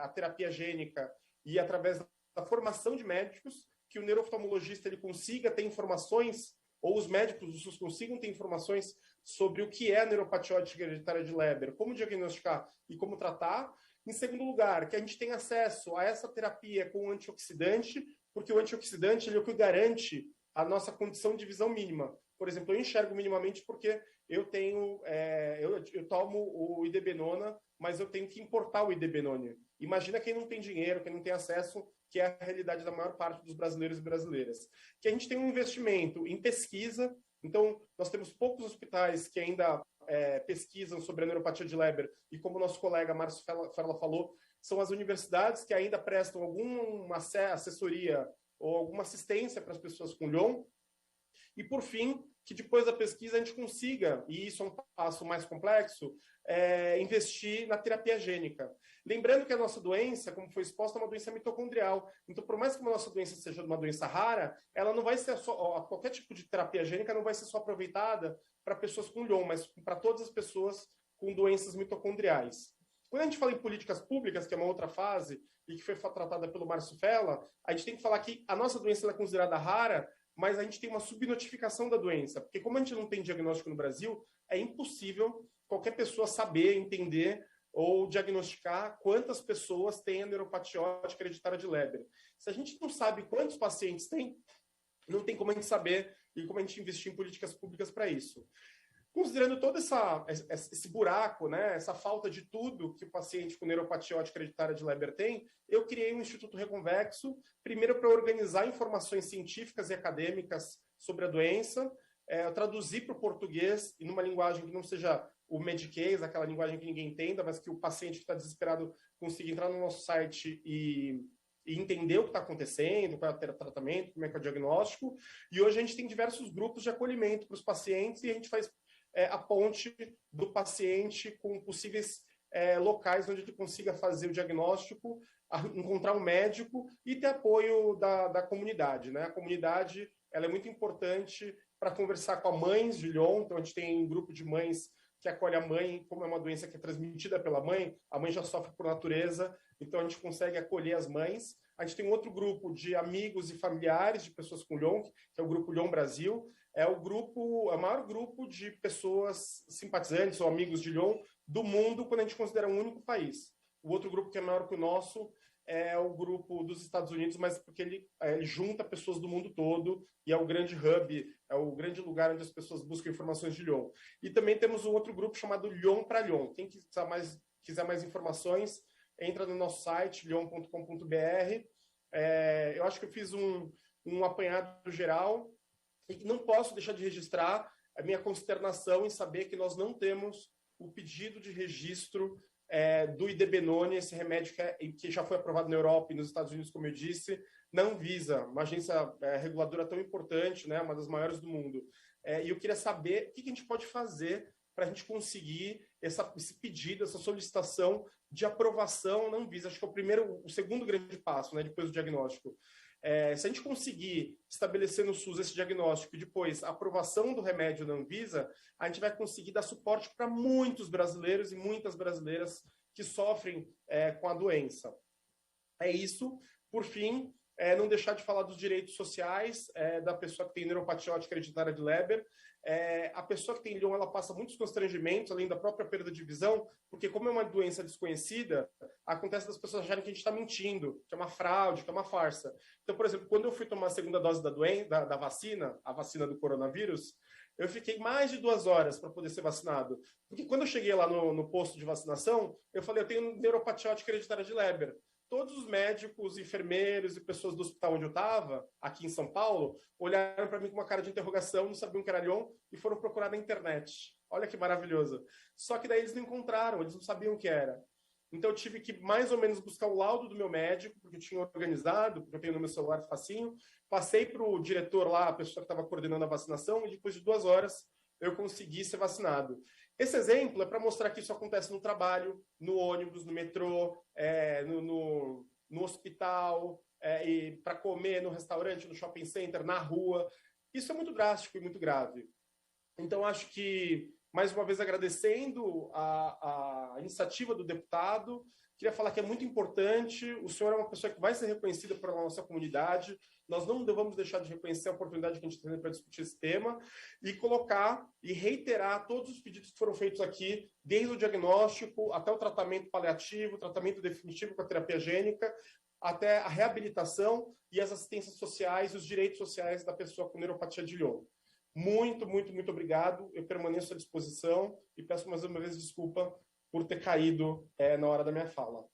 a terapia gênica, e através da formação de médicos, que o neuroftalmologista ele consiga ter informações, ou os médicos do SUS consigam ter informações sobre o que é a neuropatia óptica hereditária de Leber, como diagnosticar e como tratar. Em segundo lugar, que a gente tenha acesso a essa terapia com o antioxidante, porque o antioxidante ele é o que garante a nossa condição de visão mínima. Por exemplo, eu enxergo minimamente porque eu tomo o Idebenona, mas eu tenho que importar o Idebenone. Imagina quem não tem dinheiro, quem não tem acesso, que é a realidade da maior parte dos brasileiros e brasileiras. Que a gente tem um investimento em pesquisa. Então, nós temos poucos hospitais que ainda pesquisam sobre a neuropatia de Leber, e como o nosso colega Márcio Ferla falou, são as universidades que ainda prestam alguma assessoria ou alguma assistência para as pessoas com Lyon. E, por fim, que depois da pesquisa a gente consiga, e isso é um passo mais complexo, investir na terapia gênica. Lembrando que a nossa doença, como foi exposta, é uma doença mitocondrial. Então, por mais que a nossa doença seja uma doença rara, ela não vai ser só, qualquer tipo de terapia gênica não vai ser só aproveitada para pessoas com Lyon, mas para todas as pessoas com doenças mitocondriais. Quando a gente fala em políticas públicas, que é uma outra fase, e que foi tratada pelo Márcio Fella, a gente tem que falar que a nossa doença é considerada rara, mas a gente tem uma subnotificação da doença, porque como a gente não tem diagnóstico no Brasil, é impossível qualquer pessoa saber, entender ou diagnosticar quantas pessoas têm a neuropatia óptica hereditária de Leber. Se a gente não sabe quantos pacientes tem, não tem como a gente saber e como a gente investir em políticas públicas para isso. Considerando todo esse buraco, né, essa falta de tudo que o paciente com neuropatia óptica hereditária de Leber tem, eu criei um Instituto Reconvexo, primeiro para organizar informações científicas e acadêmicas sobre a doença, eu traduzi para o português e numa linguagem que não seja o mediquês, aquela linguagem que ninguém entenda, mas que o paciente que está desesperado consiga entrar no nosso site e entender o que está acontecendo, qual é o tratamento, como é que é o diagnóstico. E hoje a gente tem diversos grupos de acolhimento para os pacientes e a gente faz a ponte do paciente com possíveis locais onde ele consiga fazer o diagnóstico, encontrar um médico e ter apoio da comunidade, né? A comunidade ela é muito importante para conversar com as mães de Lyon. Então a gente tem um grupo de mães que acolhe a mãe, como é uma doença que é transmitida pela mãe, a mãe já sofre por natureza, então a gente consegue acolher as mães. A gente tem um outro grupo de amigos e familiares de pessoas com Lyon, que é o Grupo Lyon Brasil. É o maior grupo de pessoas simpatizantes ou amigos de Lyon do mundo, quando a gente considera um único país. O outro grupo que é maior que o nosso é o grupo dos Estados Unidos, mas porque ele junta pessoas do mundo todo e é o grande hub, é o grande lugar onde as pessoas buscam informações de Lyon. E também temos um outro grupo chamado Lyon para Lyon. Quem quiser mais informações, entra no nosso site, lyon.com.br. Eu acho que eu fiz um apanhado geral e não posso deixar de registrar a minha consternação em saber que nós não temos o pedido de registro do Idebenone, esse remédio que já foi aprovado na Europa e nos Estados Unidos, como eu disse, na Anvisa, uma agência reguladora tão importante, né, uma das maiores do mundo. E eu queria saber o que a gente pode fazer para a gente conseguir esse pedido, essa solicitação de aprovação na Anvisa. Acho que é o segundo grande passo, né, depois do diagnóstico. Se a gente conseguir estabelecer no SUS esse diagnóstico e depois a aprovação do remédio na Anvisa, a gente vai conseguir dar suporte para muitos brasileiros e muitas brasileiras que sofrem com a doença. É isso. Por fim, não deixar de falar dos direitos sociais da pessoa que tem neuropatia óptica hereditária de Leber. A pessoa que tem Lyon, ela passa muitos constrangimentos, além da própria perda de visão, porque como é uma doença desconhecida, acontece das pessoas acharem que a gente está mentindo, que é uma fraude, que é uma farsa. Então, por exemplo, quando eu fui tomar a segunda dose da vacina, a vacina do coronavírus, eu fiquei mais de 2 horas para poder ser vacinado. Porque quando eu cheguei lá no posto de vacinação, eu falei, eu tenho neuropatia óptica hereditária de Leber. Todos os médicos, enfermeiros e pessoas do hospital onde eu estava, aqui em São Paulo, olharam para mim com uma cara de interrogação, não sabiam que era Lyon e foram procurar na internet. Olha que maravilhoso. Só que daí eles não encontraram, eles não sabiam o que era. Então eu tive que mais ou menos buscar o laudo do meu médico, porque eu tinha organizado, porque eu tenho no meu celular facinho. Passei para o diretor lá, a pessoa que estava coordenando a vacinação, e depois de 2 horas eu consegui ser vacinado. Esse exemplo é para mostrar que isso acontece no trabalho, no ônibus, no metrô, no hospital, e para comer no restaurante, no shopping center, na rua. Isso é muito drástico e muito grave. Então, acho que, mais uma vez, agradecendo a iniciativa do deputado, queria falar que é muito importante, o senhor é uma pessoa que vai ser reconhecida pela nossa comunidade, nós não devemos deixar de reconhecer a oportunidade que a gente tem para discutir esse tema e colocar e reiterar todos os pedidos que foram feitos aqui, desde o diagnóstico até o tratamento paliativo, o tratamento definitivo com a terapia gênica, até a reabilitação e as assistências sociais e os direitos sociais da pessoa com neuropatia de Lyon. Muito, muito, muito obrigado. Eu permaneço à disposição e peço mais uma vez desculpa por ter caído na hora da minha fala.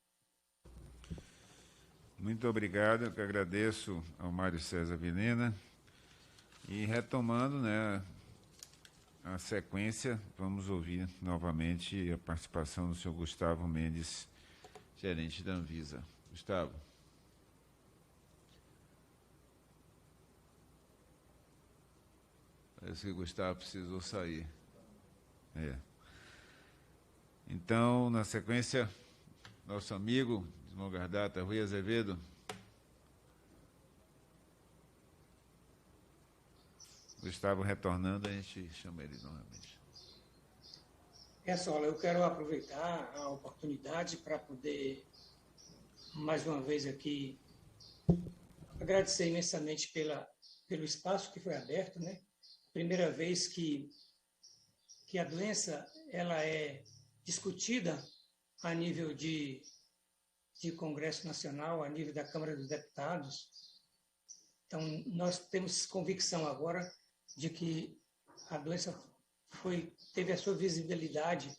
Muito obrigado, eu que agradeço ao Mário César Vilhena. E retomando, né, a sequência, vamos ouvir novamente a participação do senhor Gustavo Mendes, gerente da Anvisa. Gustavo. Parece que o Gustavo precisou sair. Então, na sequência, nosso amigo de longa data, Rui Azevedo. Gustavo retornando, a gente chama ele novamente. Sola, eu quero aproveitar a oportunidade para poder, mais uma vez aqui, agradecer imensamente pelo espaço que foi aberto, né? Primeira vez que a doença ela é discutida a nível de Congresso Nacional, a nível da Câmara dos Deputados. Então, nós temos convicção agora de que a doença teve a sua visibilidade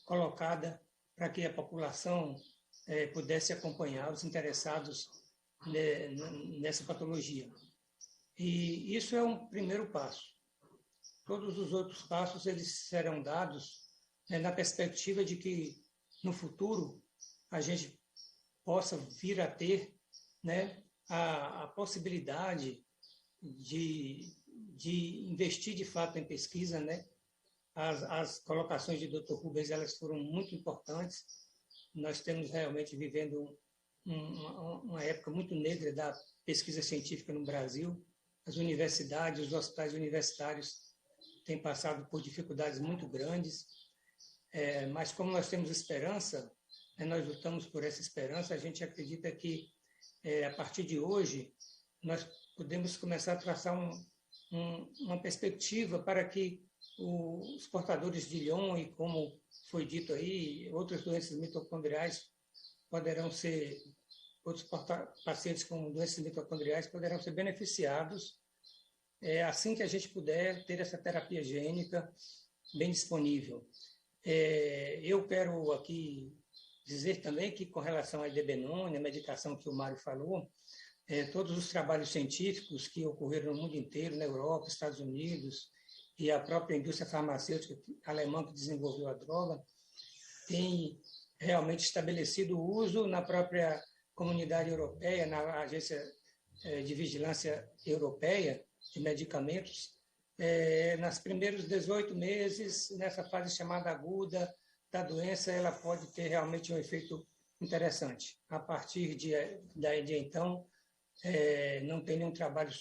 colocada para que a população pudesse acompanhar os interessados nessa patologia. E isso é um primeiro passo. Todos os outros passos eles serão dados na perspectiva de que, no futuro, a gente possa vir a ter, né, a possibilidade de investir, de fato, em pesquisa, né? As colocações de Dr. Rubens elas foram muito importantes. Nós estamos realmente vivendo uma época muito negra da pesquisa científica no Brasil. As universidades, os hospitais universitários têm passado por dificuldades muito grandes, mas como nós temos esperança, nós lutamos por essa esperança, a gente acredita que, a partir de hoje, nós podemos começar a traçar uma perspectiva para que os portadores de Lyon, e como foi dito aí, outras doenças mitocondriais outros pacientes com doenças mitocondriais poderão ser beneficiados assim que a gente puder ter essa terapia gênica bem disponível. Eu quero aqui dizer também que, com relação à Idebenone, a medicação que o Mário falou, todos os trabalhos científicos que ocorreram no mundo inteiro, na Europa, Estados Unidos, e a própria indústria farmacêutica alemã que desenvolveu a droga, tem realmente estabelecido o uso na própria comunidade europeia, na Agência de Vigilância Europeia de Medicamentos, nos primeiros 18 meses, nessa fase chamada aguda da doença, ela pode ter realmente um efeito interessante. A partir de então, não tem nenhum trabalho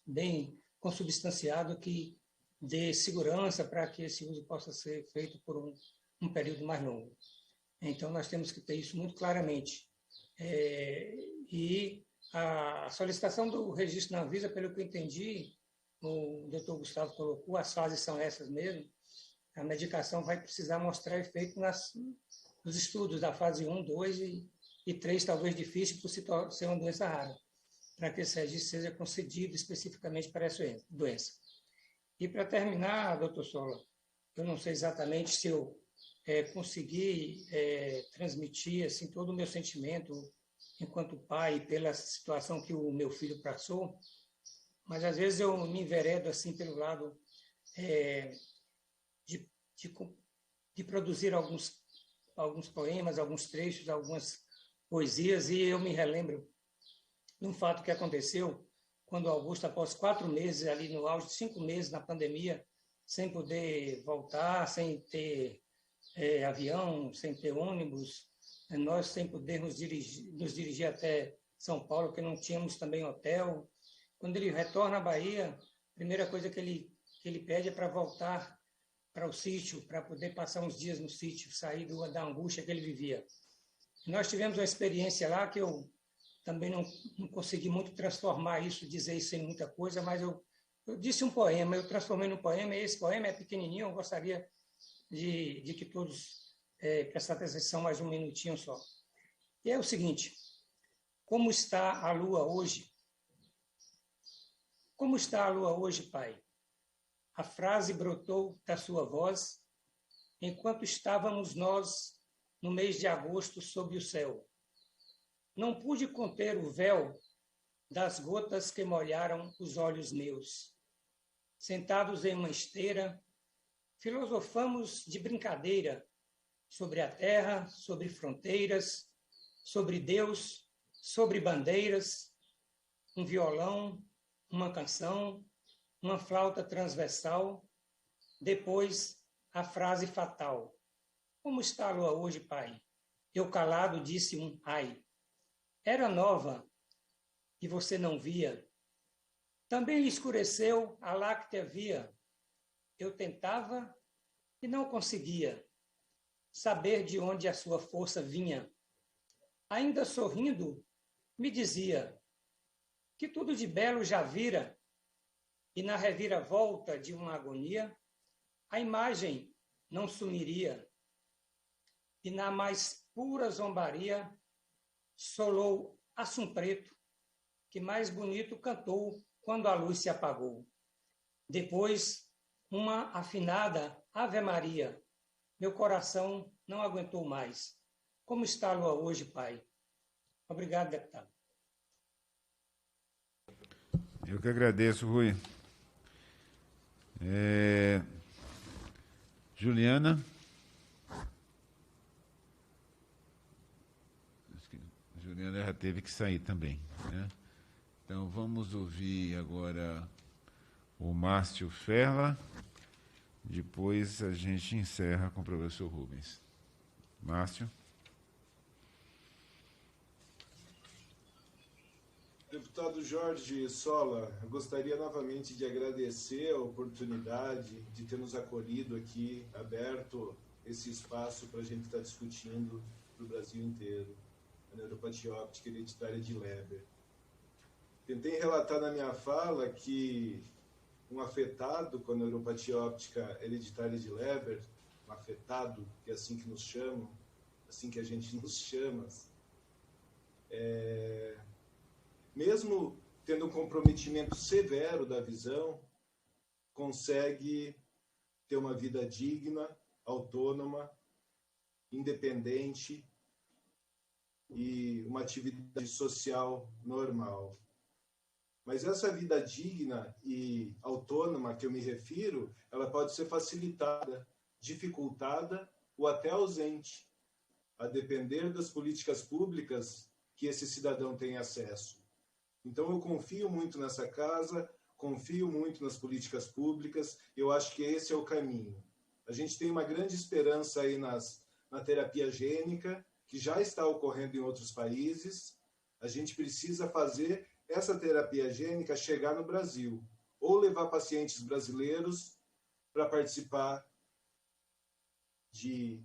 bem consubstanciado que dê segurança para que esse uso possa ser feito por um período mais longo. Então, nós temos que ter isso muito claramente. E a solicitação do registro na Anvisa, pelo que eu entendi, o doutor Gustavo colocou, as fases são essas mesmo. A medicação vai precisar mostrar efeito nos estudos da fase 1, 2 e 3, talvez difícil por ser uma doença rara, para que esse registro seja concedido especificamente para essa doença. E para terminar, doutor Sola, eu não sei exatamente se eu consegui transmitir assim, todo o meu sentimento enquanto pai pela situação que o meu filho passou, mas às vezes eu me enveredo assim pelo lado de produzir alguns poemas, alguns trechos, algumas poesias, e eu me relembro de um fato que aconteceu quando o Augusto, após 4 meses, ali no auge de 5 meses na pandemia, sem poder voltar, sem ter avião, sem ter ônibus, nós sem podermos nos dirigir até São Paulo, porque não tínhamos também hotel. Quando ele retorna à Bahia, a primeira coisa que ele pede é para voltar para o sítio, para poder passar uns dias no sítio, sair da angústia que ele vivia. Nós tivemos uma experiência lá que eu também não consegui muito transformar isso, dizer isso em muita coisa, mas eu disse um poema, eu transformei num poema, e esse poema é pequenininho, eu gostaria de que todos prestassem atenção mais um minutinho só. E é o seguinte: como está a lua hoje? Como está a lua hoje, pai? A frase brotou da sua voz enquanto estávamos nós no mês de agosto sob o céu. Não pude conter o véu das gotas que molharam os olhos meus. Sentados em uma esteira, filosofamos de brincadeira sobre a terra, sobre fronteiras, sobre Deus, sobre bandeiras, um violão, uma canção, uma flauta transversal, depois a frase fatal. Como está a lua hoje, pai? Eu calado disse um ai. Era nova e você não via. Também lhe escureceu a láctea via. Eu tentava e não conseguia saber de onde a sua força vinha. Ainda sorrindo, me dizia que tudo de belo já vira, e na reviravolta de uma agonia, a imagem não sumiria, e na mais pura zombaria, solou Assum Preto, que mais bonito cantou quando a luz se apagou. Depois, uma afinada Ave Maria, meu coração não aguentou mais. Como está a lua hoje, pai? Obrigado, deputado. Eu que agradeço, Rui. Juliana. Juliana já teve que sair também, né? Então, vamos ouvir agora o Márcio Ferla. Depois a gente encerra com o professor Rubens. Márcio. Deputado Jorge Sola, eu gostaria novamente de agradecer a oportunidade de ter nos acolhido aqui, aberto esse espaço para a gente estar discutindo para o Brasil inteiro a neuropatia óptica hereditária de Leber. Tentei relatar na minha fala que um afetado com a neuropatia óptica hereditária de Leber, um afetado, que é assim que nos chamam, assim que a gente nos chama, mesmo tendo um comprometimento severo da visão, consegue ter uma vida digna, autônoma, independente e uma atividade social normal. Mas essa vida digna e autônoma que eu me refiro, ela pode ser facilitada, dificultada ou até ausente, a depender das políticas públicas que esse cidadão tem acesso. Então, eu confio muito nessa casa, confio muito nas políticas públicas, eu acho que esse é o caminho. A gente tem uma grande esperança aí na terapia gênica, que já está ocorrendo em outros países. A gente precisa fazer essa terapia gênica chegar no Brasil, ou levar pacientes brasileiros para participar de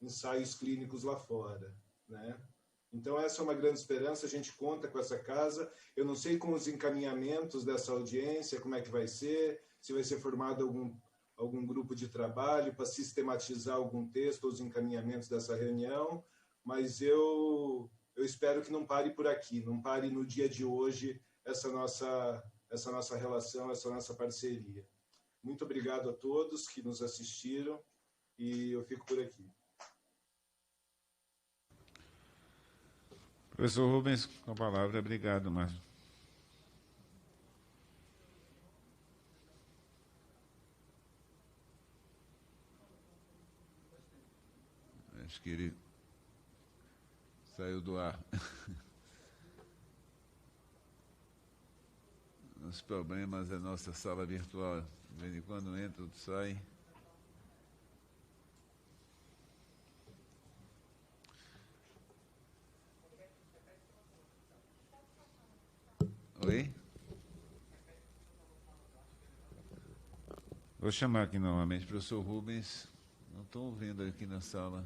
ensaios clínicos lá fora, né? Então, essa é uma grande esperança, a gente conta com essa casa. Eu não sei com os encaminhamentos dessa audiência, como é que vai ser, se vai ser formado algum grupo de trabalho para sistematizar algum texto ou os encaminhamentos dessa reunião, mas eu espero que não pare por aqui, não pare no dia de hoje essa nossa relação, essa nossa parceria. Muito obrigado a todos que nos assistiram e eu fico por aqui. Professor Rubens, com a palavra. Obrigado, Márcio. Acho que ele saiu do ar. Os problemas da nossa sala virtual. De vez em quando entra, outro sai. Oi? Vou chamar aqui novamente o professor Rubens. Não estou ouvindo aqui na sala.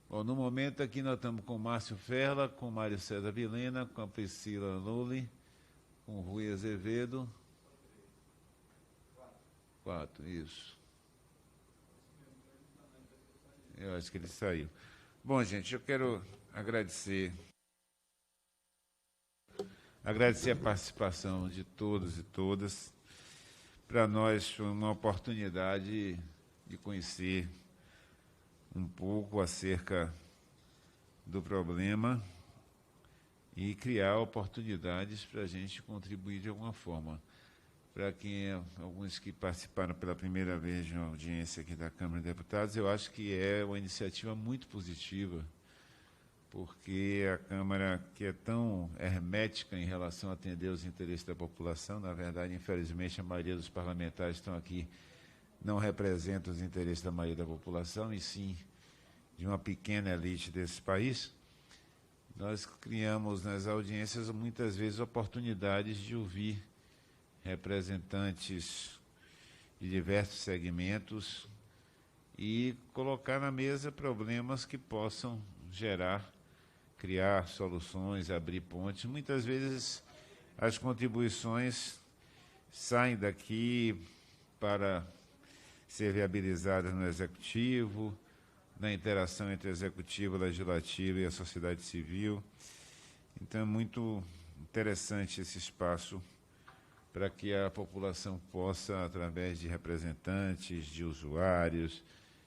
Bom, no momento aqui nós estamos com o Márcio Ferla, com o Mário César Vilena, com a Priscila Lulli, com o Rui Azevedo. 4, isso. Eu acho que ele saiu. Bom, gente, eu quero agradecer a participação de todos e todas. Para nós foi uma oportunidade de conhecer um pouco acerca do problema e criar oportunidades para a gente contribuir de alguma forma. Para alguns que participaram pela primeira vez de uma audiência aqui da Câmara de Deputados, eu acho que é uma iniciativa muito positiva porque a Câmara, que é tão hermética em relação a atender os interesses da população, na verdade, infelizmente, a maioria dos parlamentares que estão aqui não representa os interesses da maioria da população, e sim de uma pequena elite desse país. Nós criamos nas audiências, muitas vezes, oportunidades de ouvir representantes de diversos segmentos e colocar na mesa problemas que possam criar soluções, abrir pontes. Muitas vezes as contribuições saem daqui para ser viabilizadas no Executivo, na interação entre o Executivo, o Legislativo e a sociedade civil. Então, é muito interessante esse espaço para que a população possa, através de representantes, de usuários,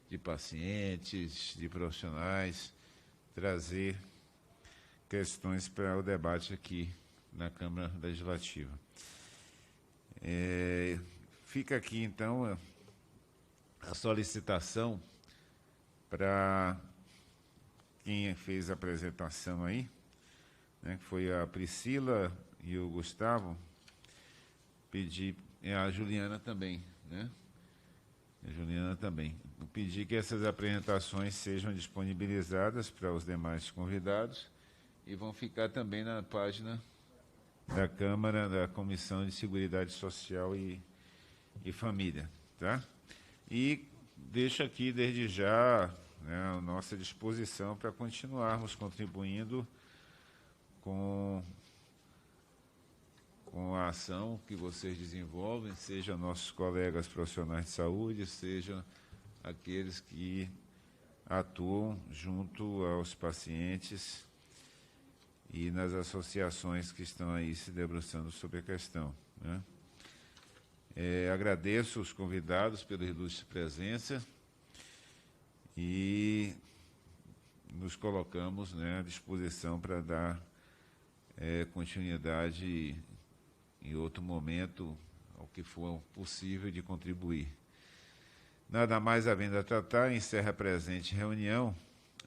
de pacientes, de profissionais, trazer questões para o debate aqui na Câmara Legislativa. Fica aqui, então, a solicitação para quem fez a apresentação aí, né, que foi a Priscila e o Gustavo, pedir, a Juliana também, né? A Juliana também. Pedir que essas apresentações sejam disponibilizadas para os demais convidados e vão ficar também na página da Câmara, da Comissão de Seguridade Social e Família, tá? E deixo aqui, desde já, né, a nossa disposição para continuarmos contribuindo com a ação que vocês desenvolvem, sejam nossos colegas profissionais de saúde, sejam aqueles que atuam junto aos pacientes e nas associações que estão aí se debruçando sobre a questão, né? Agradeço os convidados pela ilustre presença e nos colocamos, né, à disposição para dar continuidade em outro momento ao que for possível de contribuir. Nada mais havendo a tratar, encerra a presente reunião,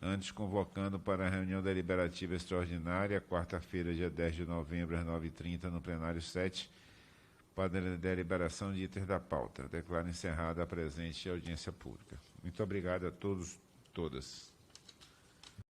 antes convocando para a reunião deliberativa extraordinária, quarta-feira, dia 10 de novembro, às 9h30, no plenário 7, para a deliberação de itens da pauta. Declaro encerrada a presente audiência pública. Muito obrigado a todos, todas.